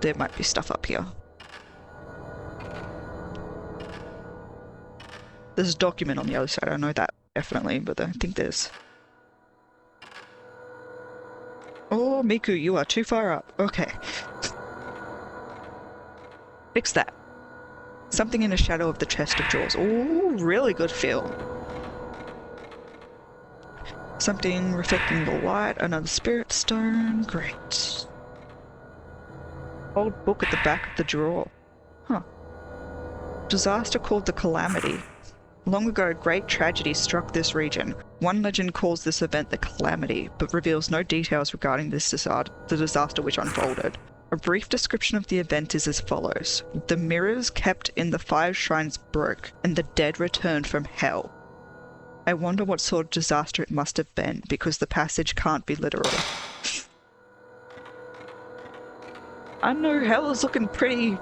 there might be stuff up here. There's a document on the other side, I know that definitely, but I think there's... Oh, Miku, you are too far up. Okay. Fix that. Something in the shadow of the chest of drawers. Oh, really good feel. Something reflecting the light, another spirit stone. Great. Old book at the back of the drawer. Huh. Disaster called the Calamity. Long ago, great tragedy struck this region. One legend calls this event the Calamity, but reveals no details regarding the disaster which unfolded. A brief description of the event is as follows. The mirrors kept in the 5 shrines broke, and the dead returned from hell. I wonder what sort of disaster it must have been, because the passage can't be literal. I know hell is looking pretty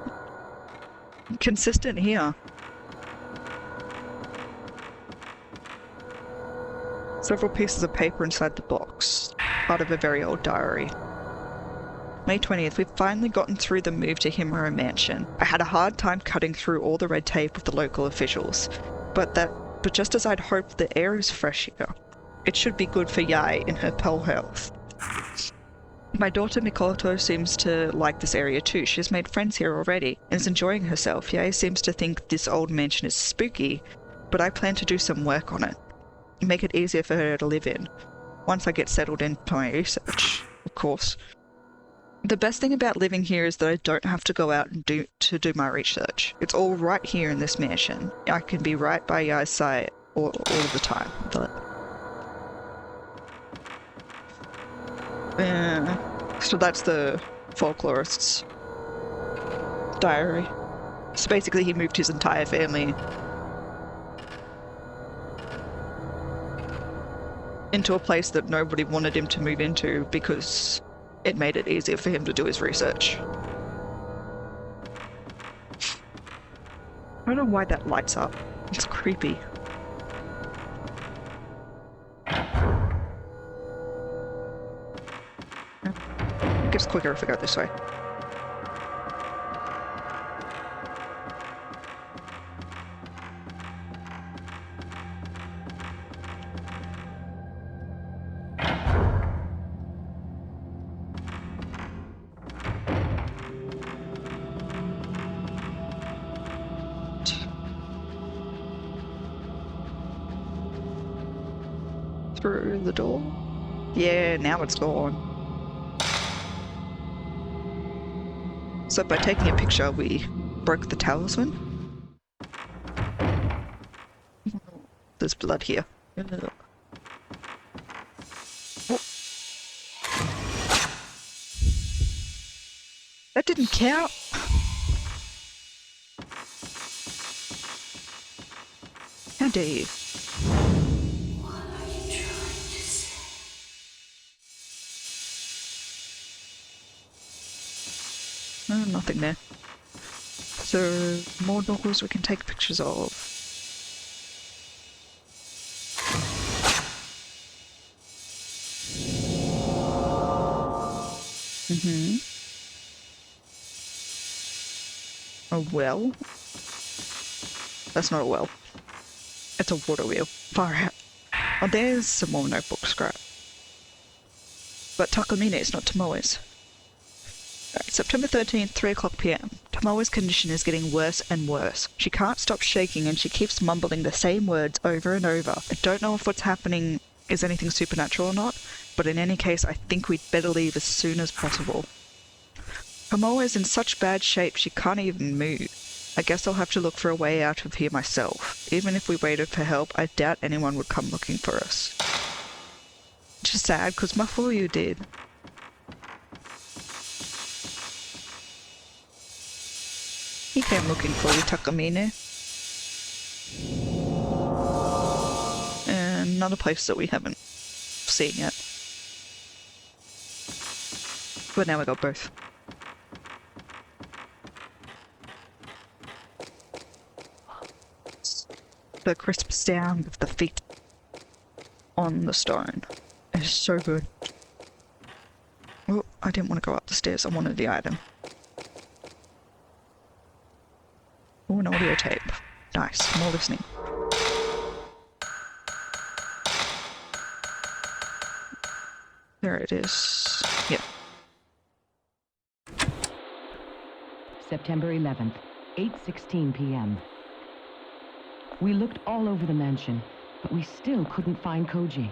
consistent here. Several pieces of paper inside the box, part of a very old diary. May 20th, we've finally gotten through the move to Himura Mansion. I had a hard time cutting through all the red tape with the local officials, but just as I'd hoped, the air is fresh here. It should be good for Yae in her pell health. My daughter Mikoto seems to like this area too. She's made friends here already and is enjoying herself. Yae seems to think this old mansion is spooky, but I plan to do some work on it. Make it easier for her to live in, once I get settled into my research, of course. The best thing about living here is that I don't have to go out and do my research. It's all right here in this mansion. I can be right by Yae's side all the time. So that's the folklorist's diary. So basically he moved his entire family into a place that nobody wanted him to move into because it made it easier for him to do his research. I don't know why that lights up. It's creepy. It gets quicker if I go this way. Through the door? Yeah, now it's gone. So by taking a picture, we broke the talisman. There's blood here. Oh. That didn't count. How dare you? Nothing there. So, more doors we can take pictures of. A well? That's not a well. It's a water wheel. Far out. Oh, there's some more notebook scrap. But Takamine is not Tomoe's. September 13th, 3 o'clock p.m. Tomoe's condition is getting worse and worse. She can't stop shaking and she keeps mumbling the same words over and over. I don't know if what's happening is anything supernatural or not, but in any case I think we'd better leave as soon as possible. Tomoe is in such bad shape she can't even move. I guess I'll have to look for a way out of here myself. Even if we waited for help, I doubt anyone would come looking for us. Which is sad, because Mafuyu did. He came looking for you, Takamine. And another place that we haven't seen yet. But now we got both. The crisp sound of the feet on the stone is so good. Oh, I didn't want to go up the stairs, I wanted the item. Oh, an audio tape. Nice, more listening. There it is. Yeah. September 11th, 8:16 p.m. We looked all over the mansion, but we still couldn't find Koji.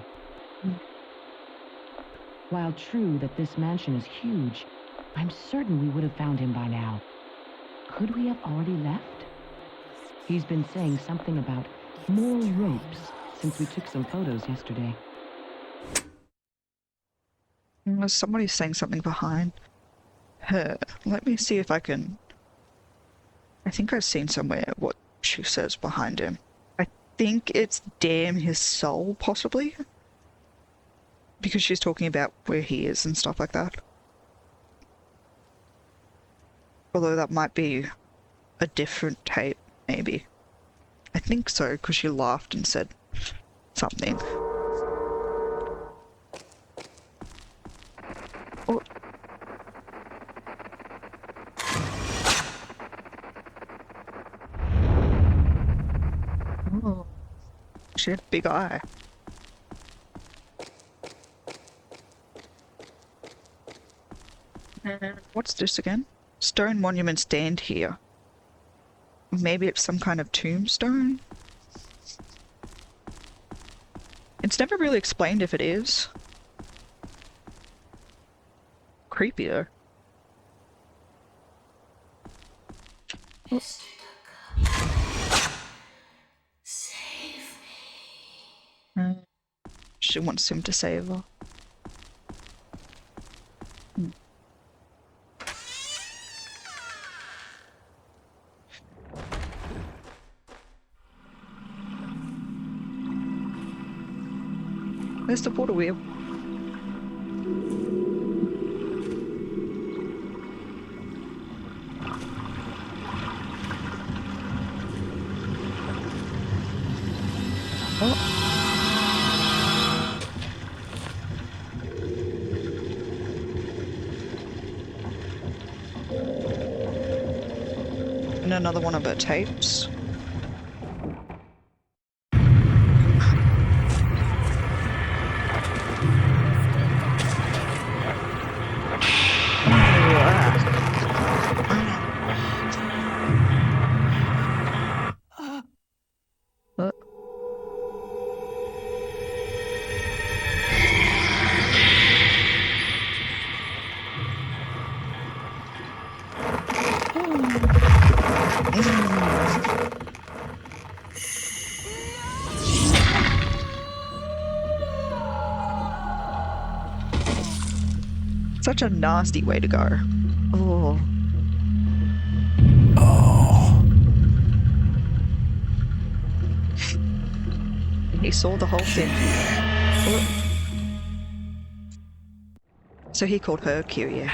While true that this mansion is huge, I'm certain we would have found him by now. Could we have already left? He's been saying something about more ropes since we took some photos yesterday. Somebody's saying something behind her. Let me see if I can... I think I've seen somewhere what she says behind him. I think it's damn his soul, possibly. Because she's talking about where he is and stuff like that. Although that might be a different tape, maybe. I think so, because she laughed and said something. Oh. Oh. She had a big eye. What's this again? Stone monuments stand here. Maybe it's some kind of tombstone? It's never really explained if it is. Creepier. Mr. Takamine, save me. She wants him to save her. There's the water wheel. Oh. And another one of her tapes. Such a nasty way to go. Oh. He saw the whole thing. Oh. So he called her Kyrie.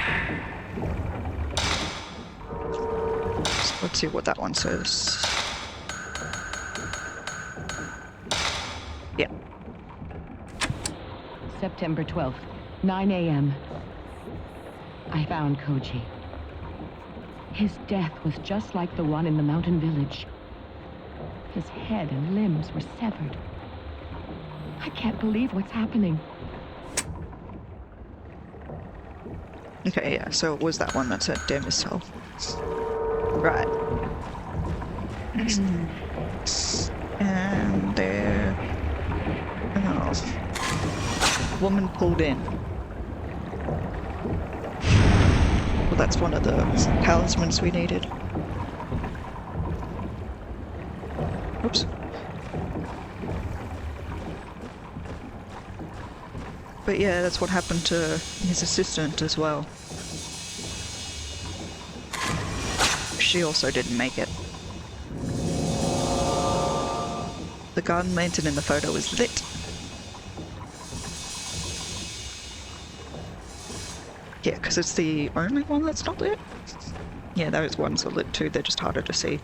Let's see what that one says. Yeah. September 12th, 9 a.m. I found Koji. His death was just like the one in the mountain village. His head and limbs were severed. I can't believe what's happening. Okay, yeah, so it was that one that said Demisel. Right. And there... Oh. Woman pulled in. Well, that's one of the talismans we needed. Oops. But yeah, that's what happened to his assistant as well. She also didn't make it. The garden lantern in the photo is lit. Yeah, because it's the only one that's not lit. Yeah, those ones are lit too, they're just harder to see.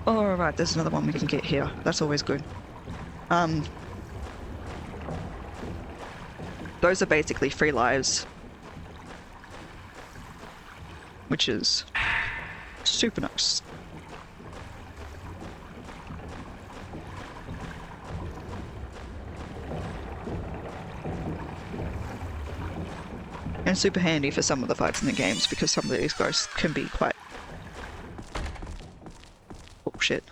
Alright, there's another one we can get here. That's always good. Those are basically free lives. Which is super nice. And super handy for some of the fights in the games because some of these guys can be quite... Oh shit.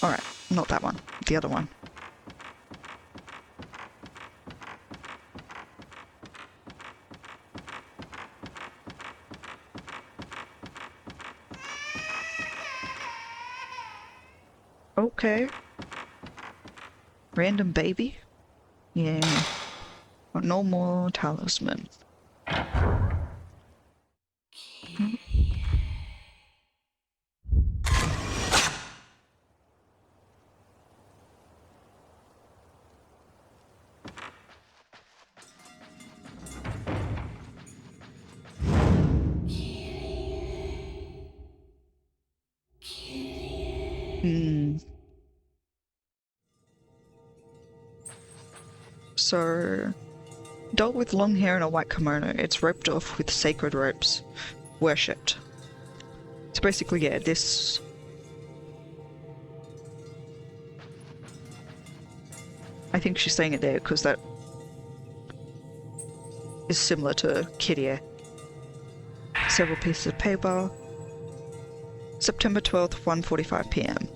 Alright, not that one, the other one. Okay. Random baby? Yeah. No more talisman. So, doll with long hair and a white kimono. It's roped off with sacred ropes. Worshipped. So basically, yeah, this... I think she's saying it there because that is similar to Kyrie. Several pieces of paper. September 12th, 1:45 p.m.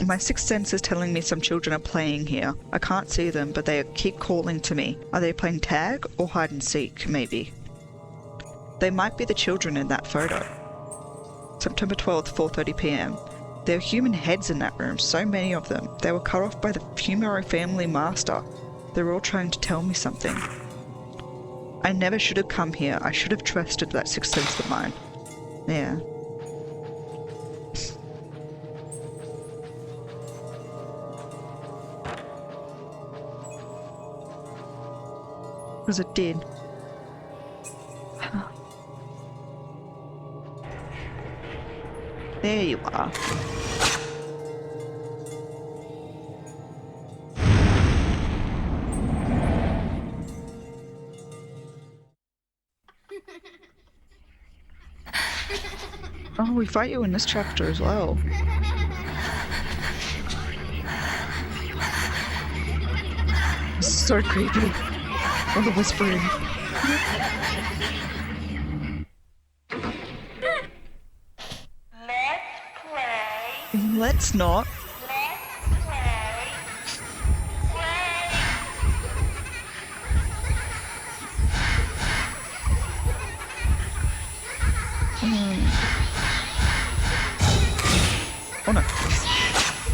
My sixth sense is telling me some children are playing here. I can't see them, but they keep calling to me. Are they playing tag or hide and seek, maybe? They might be the children in that photo. September 12th, 4:30 p.m. There are human heads in that room, so many of them. They were cut off by the Fumero family master. They're all trying to tell me something. I never should have come here. I should have trusted that sixth sense of mine. Yeah. Because it did. There you are. Oh, we fight you in this chapter as well. This is so creepy. All the whispering. Let's not. Oh no.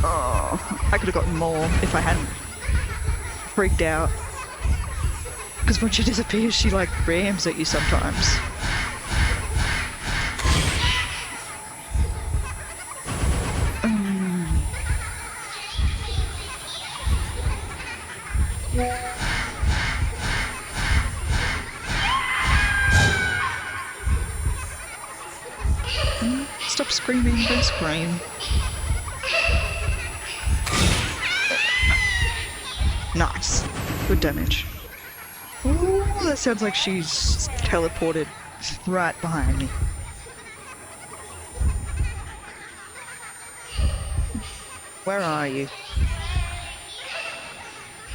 Oh, I could have gotten more if I hadn't freaked out. Because when she disappears, she like rams at you sometimes. Stop screaming, don't scream. Nice. Good damage. Ooh, that sounds like she's teleported right behind me. Where are you?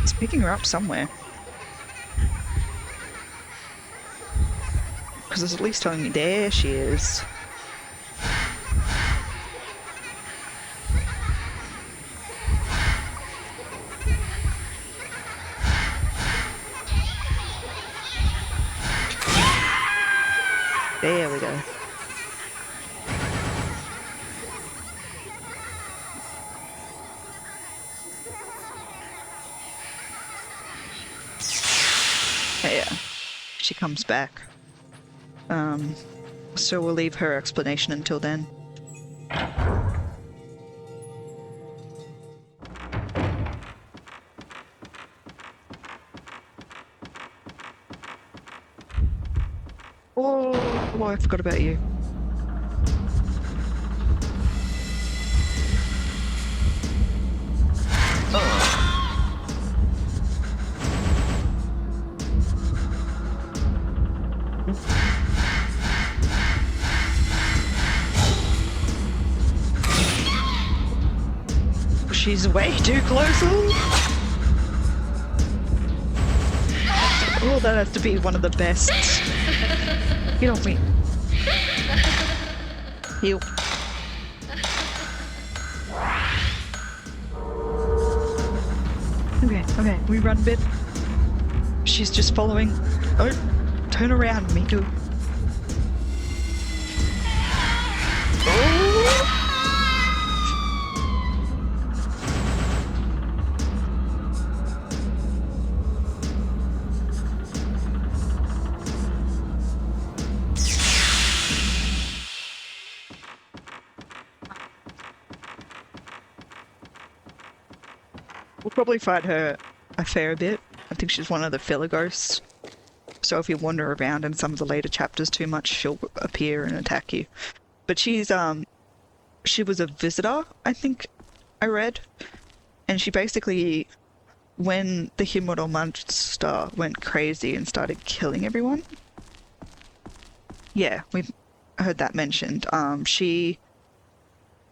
It's picking her up somewhere. Because it's at least telling me there she is. There we go. Yeah, she comes back. So we'll leave her explanation until then. Oh, I forgot about you. She's way too close. Oh, that has to be one of the best. Get off me. Heal. Okay, we run a bit. She's just following. Oh, turn around, me too. We'll probably fight her a fair bit. I think she's one of the filler ghosts. So if you wander around in some of the later chapters too much, she'll appear and attack you. But she's, she was a visitor, I think, I read. And she basically, when the Himuro monster went crazy and started killing everyone, yeah, we've heard that mentioned. She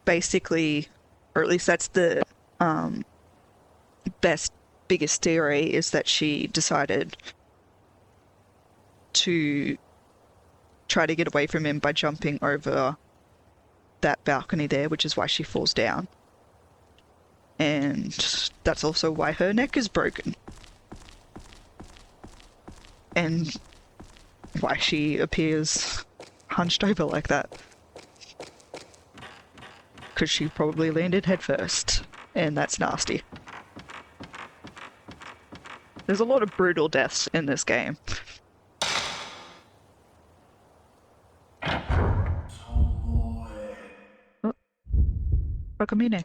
basically, or at least that's the biggest theory, is that she decided to try to get away from him by jumping over that balcony there, which is why she falls down. And that's also why her neck is broken. And why she appears hunched over like that. Because she probably landed headfirst, and that's nasty. There's a lot of brutal deaths in this game. Oh. Takamine.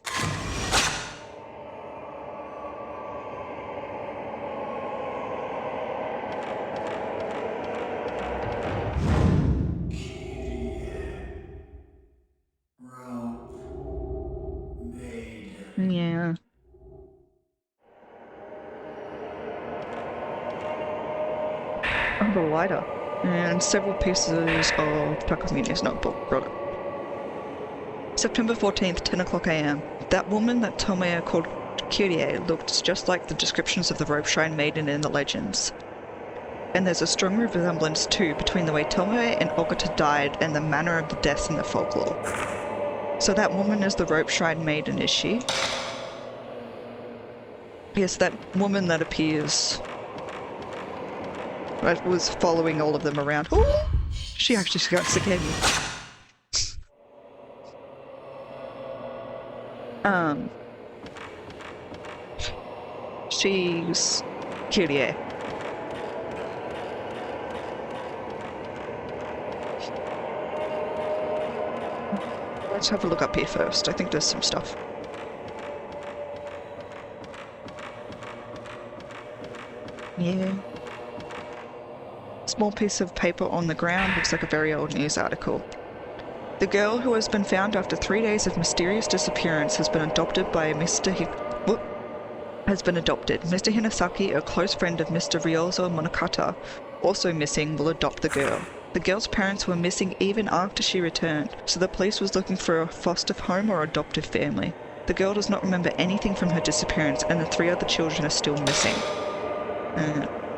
Yeah. Oh, the lighter. And several pieces of Takamine's notebook. Got it. September 14th, 10 o'clock a.m. That woman that Tomoya called Kyrie looked just like the descriptions of the Rope Shrine Maiden in the legends. And there's a strong resemblance too between the way Tomoya and Ogata died and the manner of the deaths in the folklore. So that woman is the Rope Shrine Maiden, is she? Yes, that woman that appears... I was following all of them around. Ooh! She actually got scared me. She's... Kyrie. Let's have a look up here first. I think there's some stuff. Yeah. Small piece of paper on the ground, looks like a very old news article. The girl who has been found after 3 days of mysterious disappearance has been adopted by Mr. Mr. Hinasaki, a close friend of Mr. Ryozo Monokata, also missing, will adopt the girl. The girl's parents were missing even after she returned, so the police was looking for a foster home or adoptive family. The girl does not remember anything from her disappearance, and the 3 other children are still missing.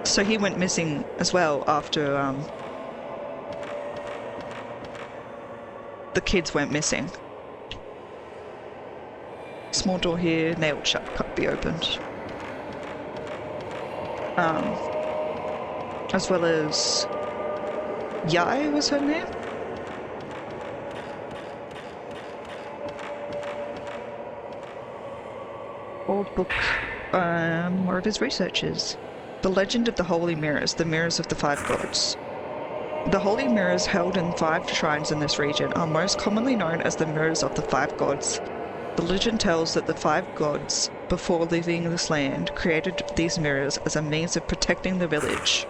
So he went missing as well after the kids went missing. Small door here, nailed shut, can't be opened. As well as Yai was her name? Old book, more of his researches. The Legend of the Holy Mirrors, the Mirrors of the Five Gods. The Holy Mirrors held in 5 shrines in this region are most commonly known as the Mirrors of the Five Gods. The legend tells that the 5 gods, before leaving this land, created these mirrors as a means of protecting the village.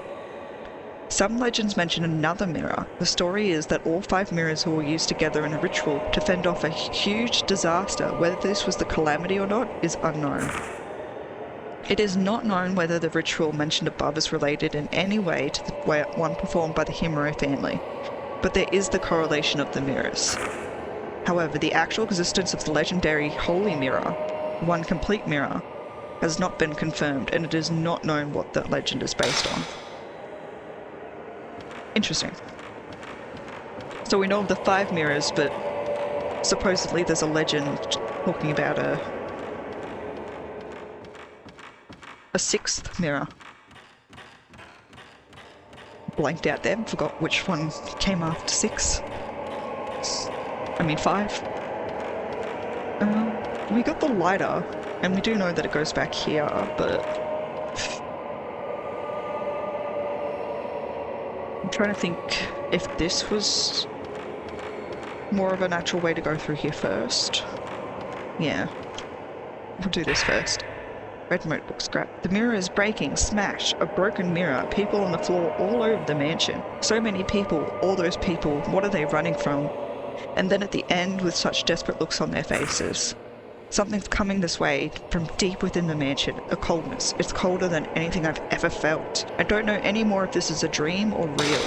Some legends mention another mirror. The story is that all 5 mirrors were used together in a ritual to fend off a huge disaster. Whether this was the calamity or not is unknown. It is not known whether the ritual mentioned above is related in any way to the one performed by the Himuro family, but there is the correlation of the mirrors. However, the actual existence of the legendary Holy Mirror, one complete mirror, has not been confirmed, and it is not known what that legend is based on. Interesting. So we know of the 5 mirrors, but supposedly there's a legend talking about a 6th mirror. Blanked out there, forgot which one came after 6. I mean 5. We got the lighter, and we do know that it goes back here, but... I'm trying to think if this was more of a natural way to go through here first. Yeah. We'll do this first. Red notebook scrap. The mirror is breaking. Smash. A broken mirror. People on the floor all over the mansion. So many people. All those people. What are they running from? And then at the end, with such desperate looks on their faces. Something's coming this way from deep within the mansion. A coldness. It's colder than anything I've ever felt. I don't know anymore if this is a dream or real.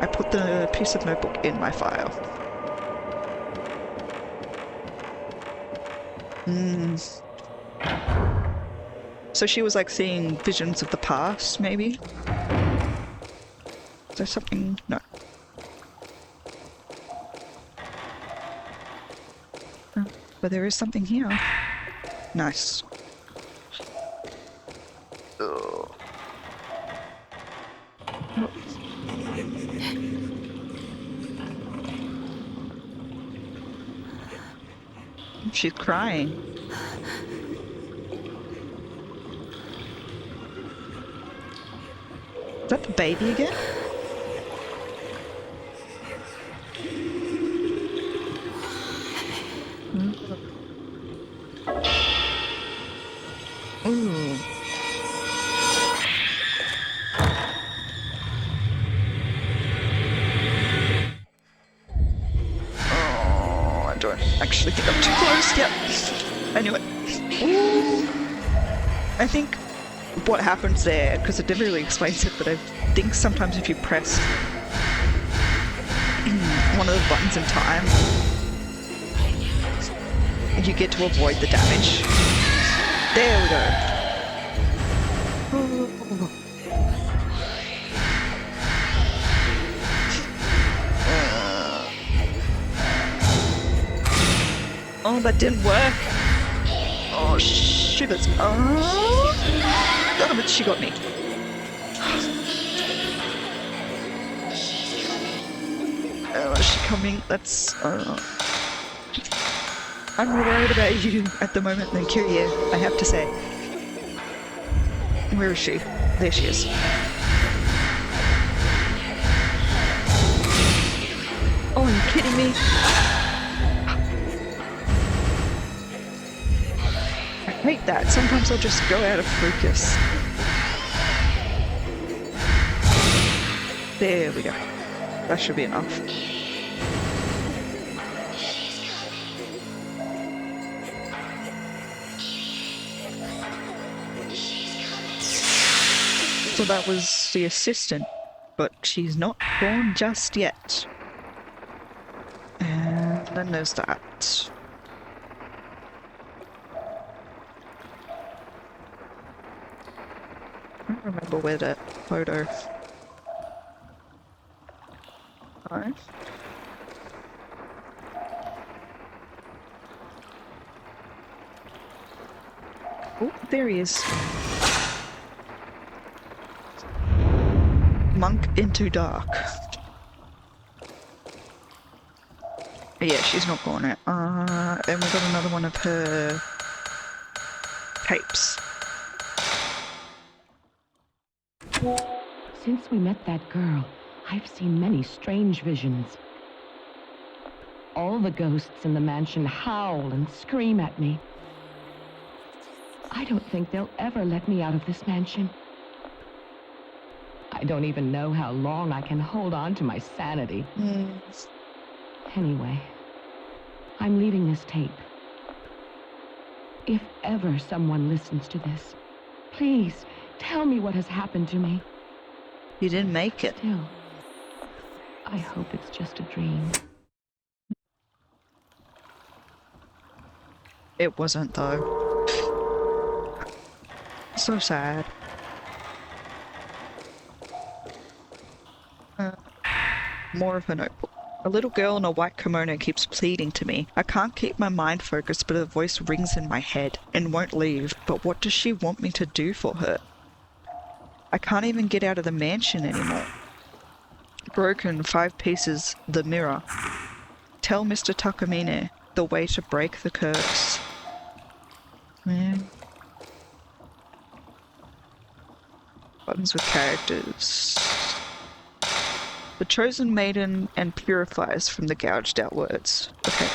I put the piece of notebook in my file. So she was like seeing visions of the past, maybe? Is there something? No. Oh, but there is something here. Nice. Oh. Oh. She's crying. Is that the baby again? Ooh. Oh, I don't actually think I'm too close. Yep. I knew it. Ooh. I think what happens there, because it never really explains it, but I think sometimes if you press one of the buttons in time, you get to avoid the damage. There we go. Oh, that didn't work. Oh, shivers. Oh, damn it, she got me. Oh, is she coming? That's... I'm more worried about you at the moment than Kyrie, I have to say. Where is she? There she is. Oh, are you kidding me? I hate that. Sometimes I'll just go out of focus. There we go. That should be enough. So that was the assistant, but she's not gone just yet. And then there's that. I don't remember where that photo. Alright. Oh, there he is. Monk into dark. Yeah, she's not gone yet. Then we got another one of her tapes. Since we met that girl, I've seen many strange visions. All the ghosts in the mansion howl and scream at me. I don't think they'll ever let me out of this mansion. I don't even know how long I can hold on to my sanity. Anyway, I'm leaving this tape. If ever someone listens to this, please tell me what has happened to me. You didn't make it. Still, I hope it's just a dream. It wasn't, though. So sad. More of her notebook. A little girl in a white kimono keeps pleading to me. I can't keep my mind focused, but her voice rings in my head and won't leave. But what does she want me to do for her? I can't even get out of the mansion anymore. Broken, 5 pieces, the mirror. Tell Mr. Takamine the way to break the curse. Man. Buttons with characters. The chosen maiden and purifies from the gouged out words. Okay.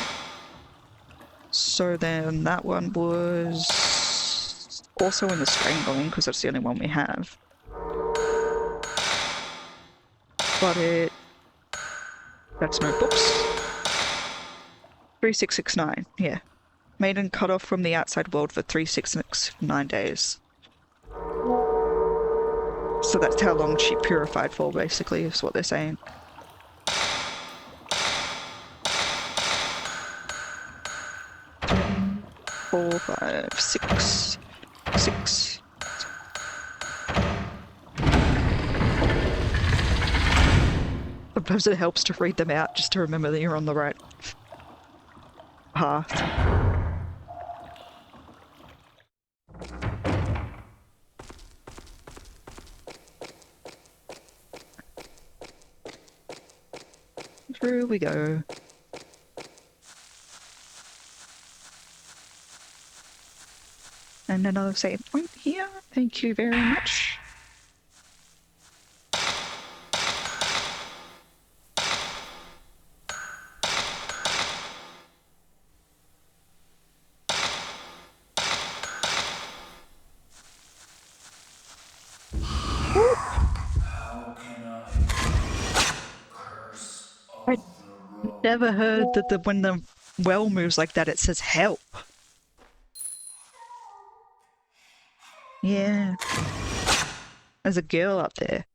So then that one was also in the strangling, because that's the only one we have. But that's notebooks. 3669, yeah. Maiden cut off from the outside world for 3, 6, 9 days. So that's how long she purified for, basically, is what they're saying. Four, 5, 6, 6. Sometimes it helps to read them out just to remember that you're on the right path. Through we go. And another save point here. Thank you very much. I never heard that when the well moves like that, it says help. Yeah. There's a girl up there.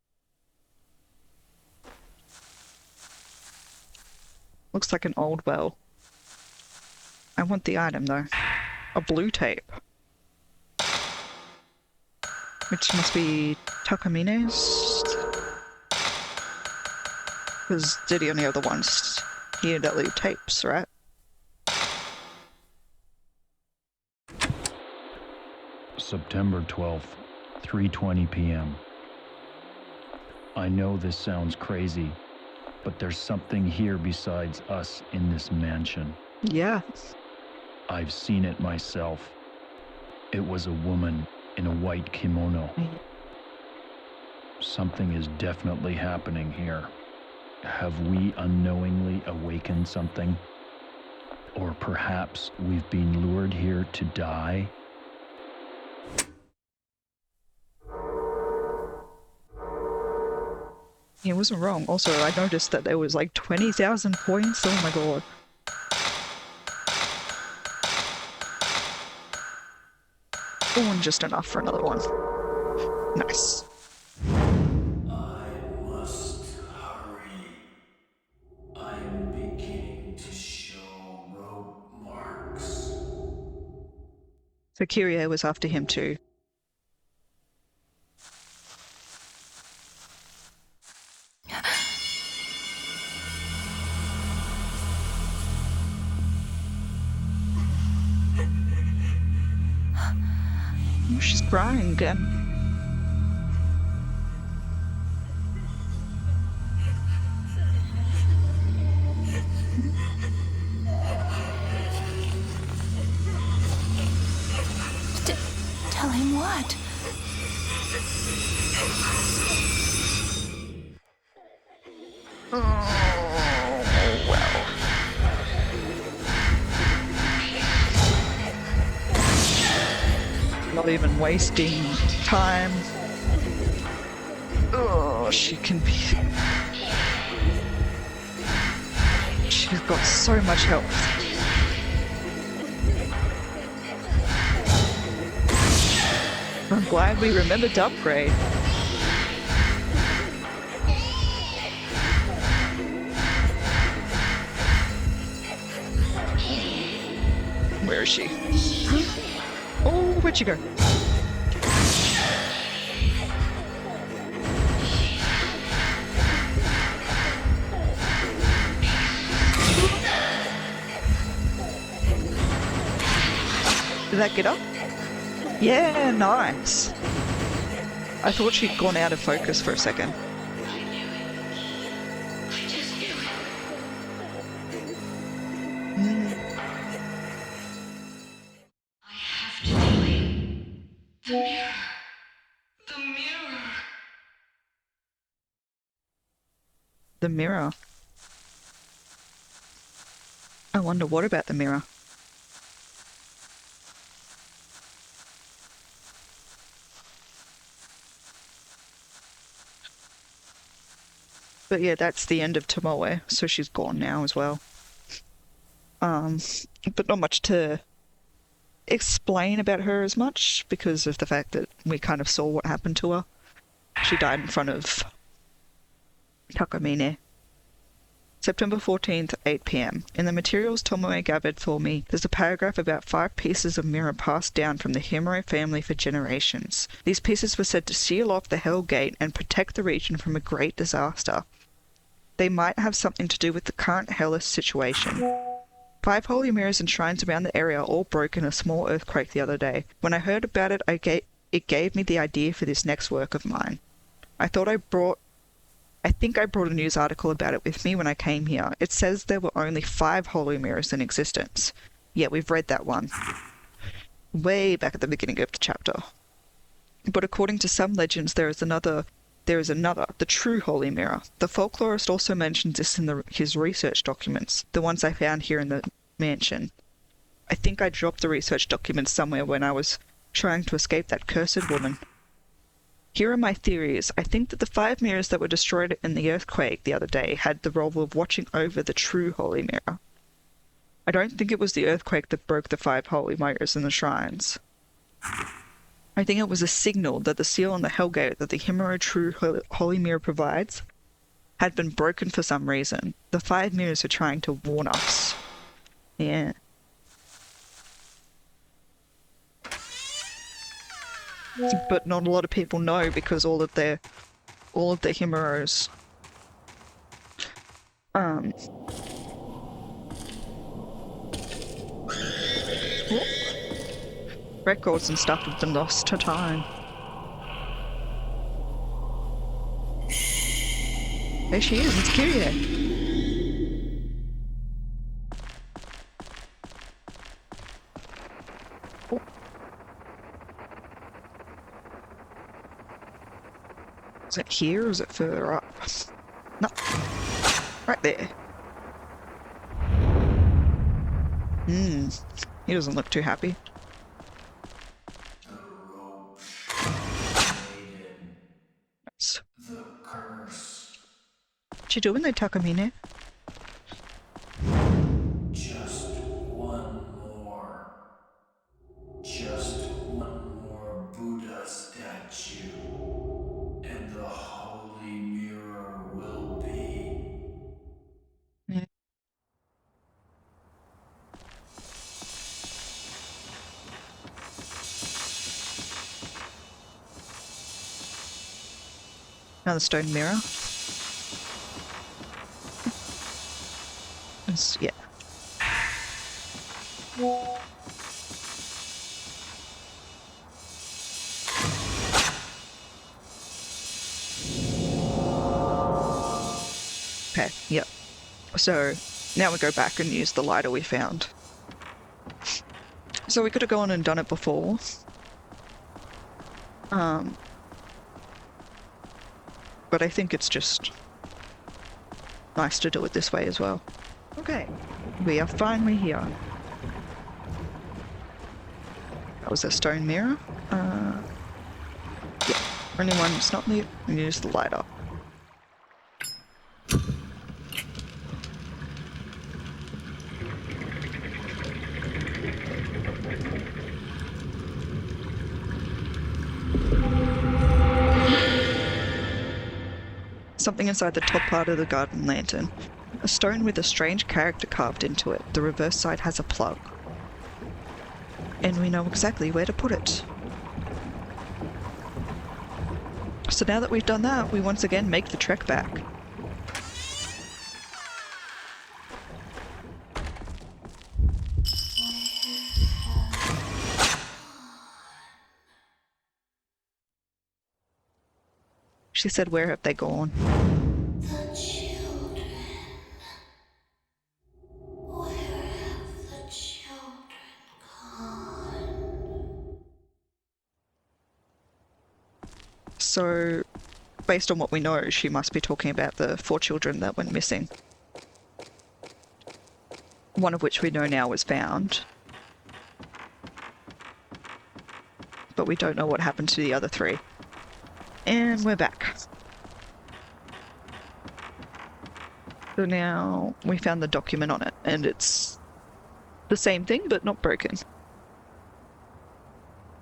Looks like an old well. I want the item though. A blue tape. Which must be Takamine's. Because they're the only other ones here that leave tapes, right? September 12th, 3:20 p.m. I know this sounds crazy, but there's something here besides us in this mansion. Yeah. I've seen it myself. It was a woman in a white kimono. Something is definitely happening here. Have we unknowingly awakened something? Or perhaps we've been lured here to die? He wasn't wrong. Also, I noticed that there was like 20,000 points. Oh my god. Oh, and just enough for another one. Nice. I must hurry. I'm beginning to show rope marks. So Kyrie was after him too. Oh, she's crying again. Tell him what? Not even wasting time. Oh, she can be... She's got so much health. I'm glad we remembered to upgrade. Where is she? Oh, where'd she go? Did that get up? Yeah, nice. I thought she'd gone out of focus for a second. I knew it. I just knew it. I have to do it. The mirror. The mirror. The mirror. I wonder what about the mirror? But yeah, that's the end of Tomoe, so she's gone now as well. But not much to explain about her as much because of the fact that we kind of saw what happened to her. She died in front of Takamine. September 14th, 8 p.m. In the materials Tomoe gathered for me, there's a paragraph about 5 pieces of mirror passed down from the Himuro family for generations. These pieces were said to seal off the Hell Gate and protect the region from a great disaster. They might have something to do with the current hellish situation. 5 holy mirrors and shrines around the area all broke in a small earthquake the other day. When I heard about it, it gave me the idea for this next work of mine. I think I brought a news article about it with me when I came here. It says there were only 5 holy mirrors in existence. Yeah, we've read that one. Way back at the beginning of the chapter. But according to some legends, there is another, the true holy mirror. The folklorist also mentions this in his research documents, the ones I found here in the mansion. I think I dropped the research documents somewhere when I was trying to escape that cursed woman. Here are my theories. I think that the 5 mirrors that were destroyed in the earthquake the other day had the role of watching over the true holy mirror. I don't think it was the earthquake that broke the 5 holy mirrors in the shrines. I think it was a signal that the seal on the Hellgate that the Himuro true holy mirror provides had been broken for some reason. The 5 mirrors are trying to warn us. Yeah. But not a lot of people know because all of their Himuros records and stuff have been lost to time. There she is, it's Kyrie. Is it here or is it further up? No. Right there. He doesn't look too happy. The rope maiden. Nice. The curse. What you doing there, Takamine? Just one more. Just one more Buddha statue. And the holy mirror will be. Another stone mirror. Yeah. Okay, yep. So, now we go back and use the lighter we found. So we could have gone and done it before. But I think it's just nice to do it this way as well. Okay, we are finally here. That was a stone mirror. Yeah, only one that's not lit, and use the lighter. Something inside the top part of the garden lantern. A stone with a strange character carved into it. The reverse side has a plug. And we know exactly where to put it. So now that we've done that, we once again make the trek back. She said, "Where have they gone?" The children. Where have the children gone? So, based on what we know, she must be talking about the 4 children that went missing. One of which we know now was found. But we don't know what happened to the other 3. And we're back. So now we found the document on it, and it's the same thing, but not broken.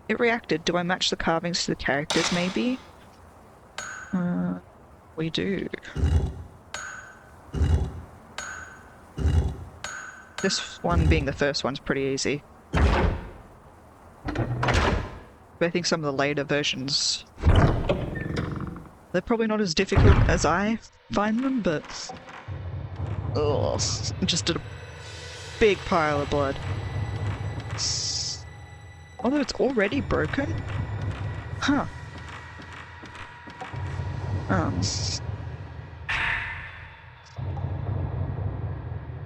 It reacted. Do I match the carvings to the characters, maybe? We do. This one being the first one's pretty easy. But I think some of the later versions, they're probably not as difficult as I find them, but... Ugh, just a big pile of blood. Although it's already broken? Huh.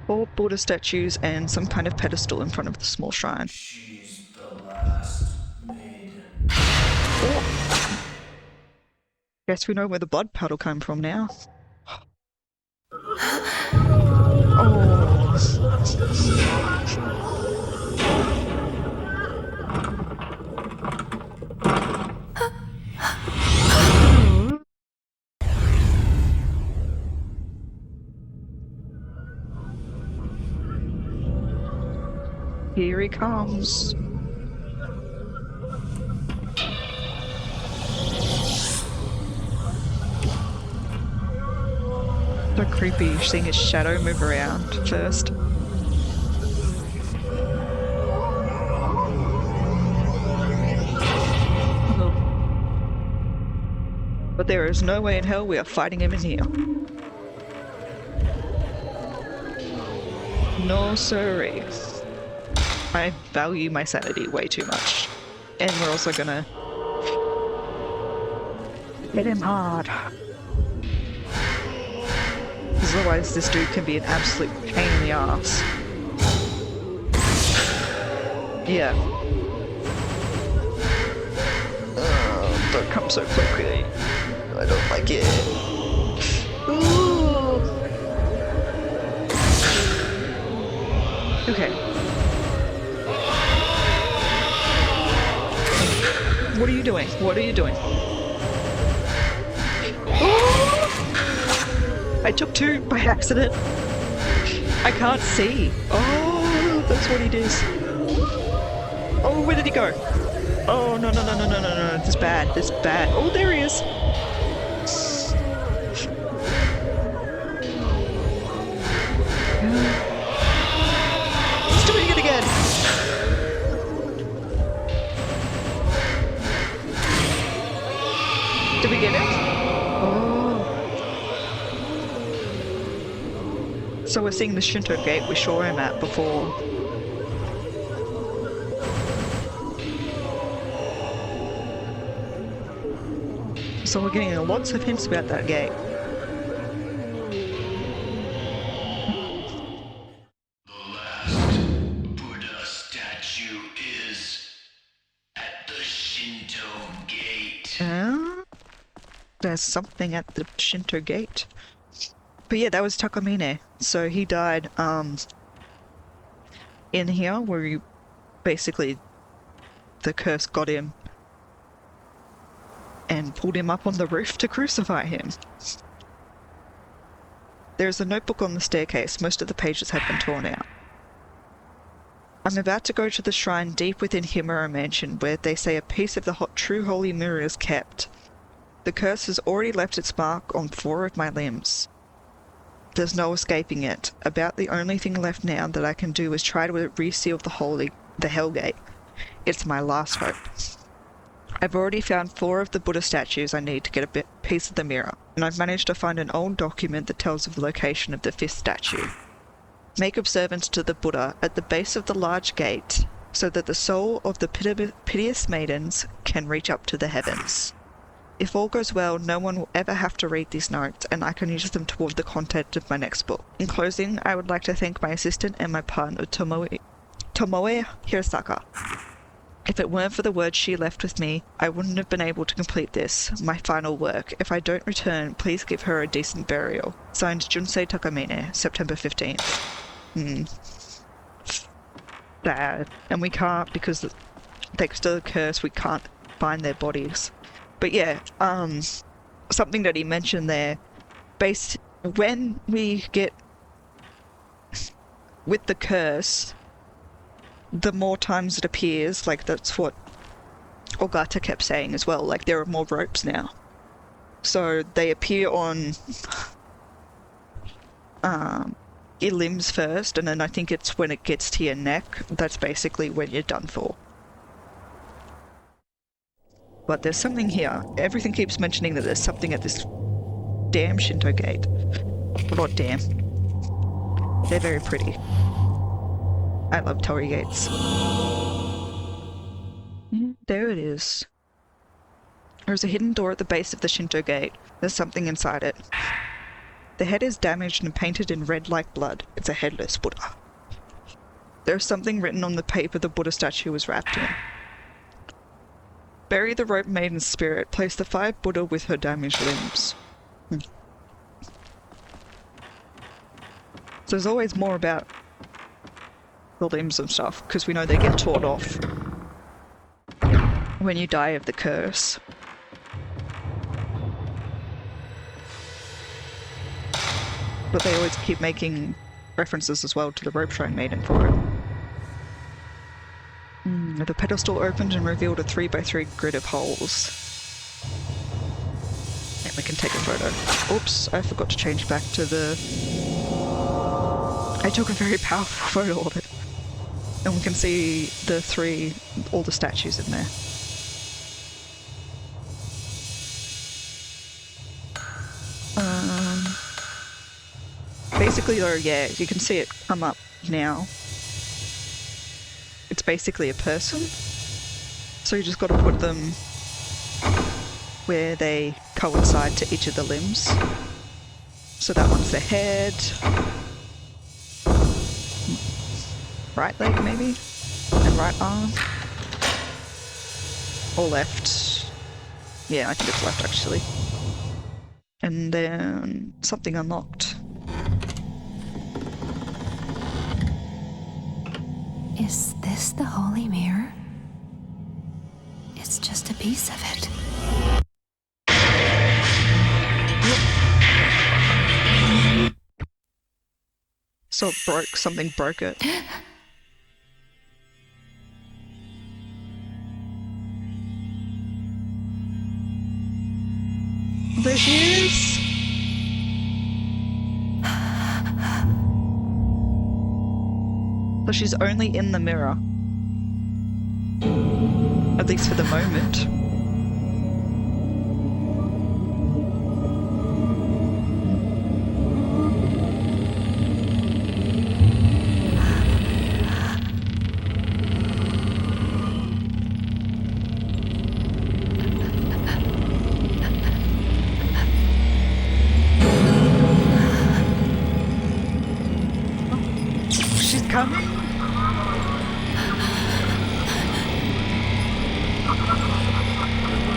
Four Buddha statues and some kind of pedestal in front of the small shrine. She's the last maiden. Oh. Guess we know where the blood puddle came from now. Here he comes. So creepy seeing his shadow move around first. But there is no way in hell we are fighting him in here. No siree. I value my sanity way too much. And we're also gonna hit him hard. Because otherwise this dude can be an absolute pain in the ass. Yeah. Don't come so quickly. I don't like it. Ooh. Okay. What are you doing? What are you doing? Oh! I took two by accident. I can't see. Oh, that's what he does. Oh, where did he go? Oh, no, no, no, no, no, no, no. This is bad. This is bad. Oh, there he is. He's doing it again. Did we get it? Oh. So we're seeing the Shinto gate we saw him at before. So we're getting lots of hints about that gate. The last Buddha statue is at the Shinto gate. There's something at the Shinto gate. But yeah, that was Takamine. So he died in here where you basically the curse got him and pulled him up on the roof to crucify him. There is a notebook on the staircase. Most of the pages have been torn out. I'm about to go to the shrine deep within Himura Mansion where they say a piece of the true holy mirror is kept. The curse has already left its mark on 4 of my limbs. There's no escaping it. About the only thing left now that I can do is try to reseal the Hellgate. It's my last hope. I've already found 4 of the Buddha statues I need to get a piece of the mirror, and I've managed to find an old document that tells of the location of the 5th statue. Make observance to the Buddha at the base of the large gate, so that the soul of the piteous maidens can reach up to the heavens. If all goes well, no one will ever have to read these notes, and I can use them toward the content of my next book. In closing, I would like to thank my assistant and my partner, Tomoe Hirasaka. If it weren't for the words she left with me, I wouldn't have been able to complete this, my final work. If I don't return, please give her a decent burial. Signed, Junsei Takamine, September 15th. Bad. And we can't, because thanks to the curse, we can't find their bodies. But yeah, something that he mentioned there, when we get with the curse, the more times it appears, like that's what Ogata kept saying as well, like there are more ropes now. So they appear on your limbs first, and then I think it's when it gets to your neck, that's basically when you're done for. But there's something here. Everything keeps mentioning that there's something at this damn Shinto gate. Well, not damn. They're very pretty. I love torii gates. There it is. There's a hidden door at the base of the Shinto gate. There's something inside it. The head is damaged and painted in red like blood. It's a headless Buddha. There's something written on the paper the Buddha statue was wrapped in. Bury the rope maiden's spirit. Place the fire Buddha with her damaged limbs. So there's always more about the limbs and stuff, because we know they get torn off when you die of the curse. But they always keep making references as well to the rope shrine maiden for it. The pedestal opened and revealed a 3x3 grid of holes. And we can take a photo. Oops, I forgot to change back to the... I took a very powerful photo of it. And we can see all the statues in there. Basically though, yeah, you can see it come up now. It's basically a person. So you just gotta put them where they coincide to each of the limbs. So that one's the head. Right leg maybe? And right arm. Or left. Yeah, I think it's left actually. And then something unlocked. Is this the holy mirror? It's just a piece of it. So it broke, something broke it. There she is! So she's only in the mirror. At least for the moment. She's coming.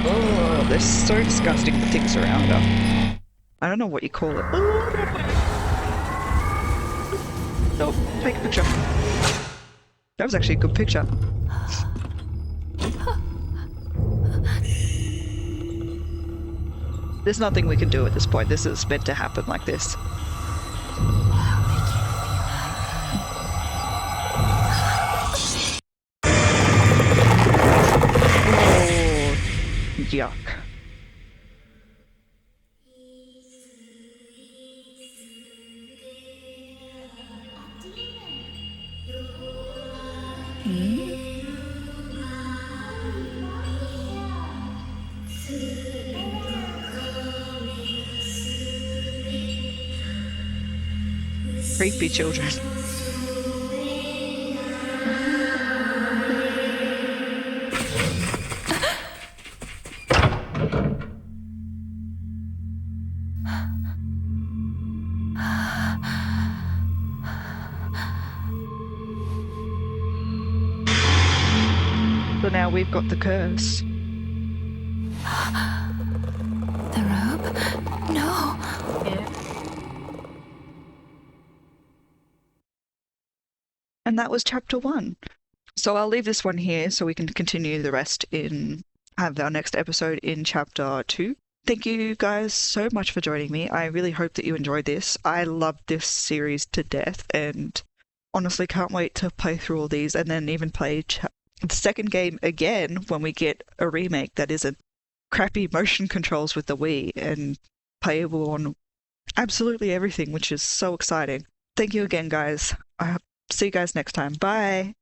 Oh, there's so disgusting things around her. I don't know what you call it. Oh, take a picture. That was actually a good picture. There's nothing we can do at this point. This is meant to happen like this. Yuck. Creepy children. So now we've got the curse. The robe? No! And that was chapter 1. So I'll leave this one here so we can continue the rest have our next episode in chapter 2. Thank you guys so much for joining me. I really hope that you enjoyed this. I loved this series to death and honestly can't wait to play through all these and then even play the second game again when we get a remake that isn't crappy motion controls with the Wii and playable on absolutely everything, which is so exciting. Thank you again, guys. See you guys next time. Bye!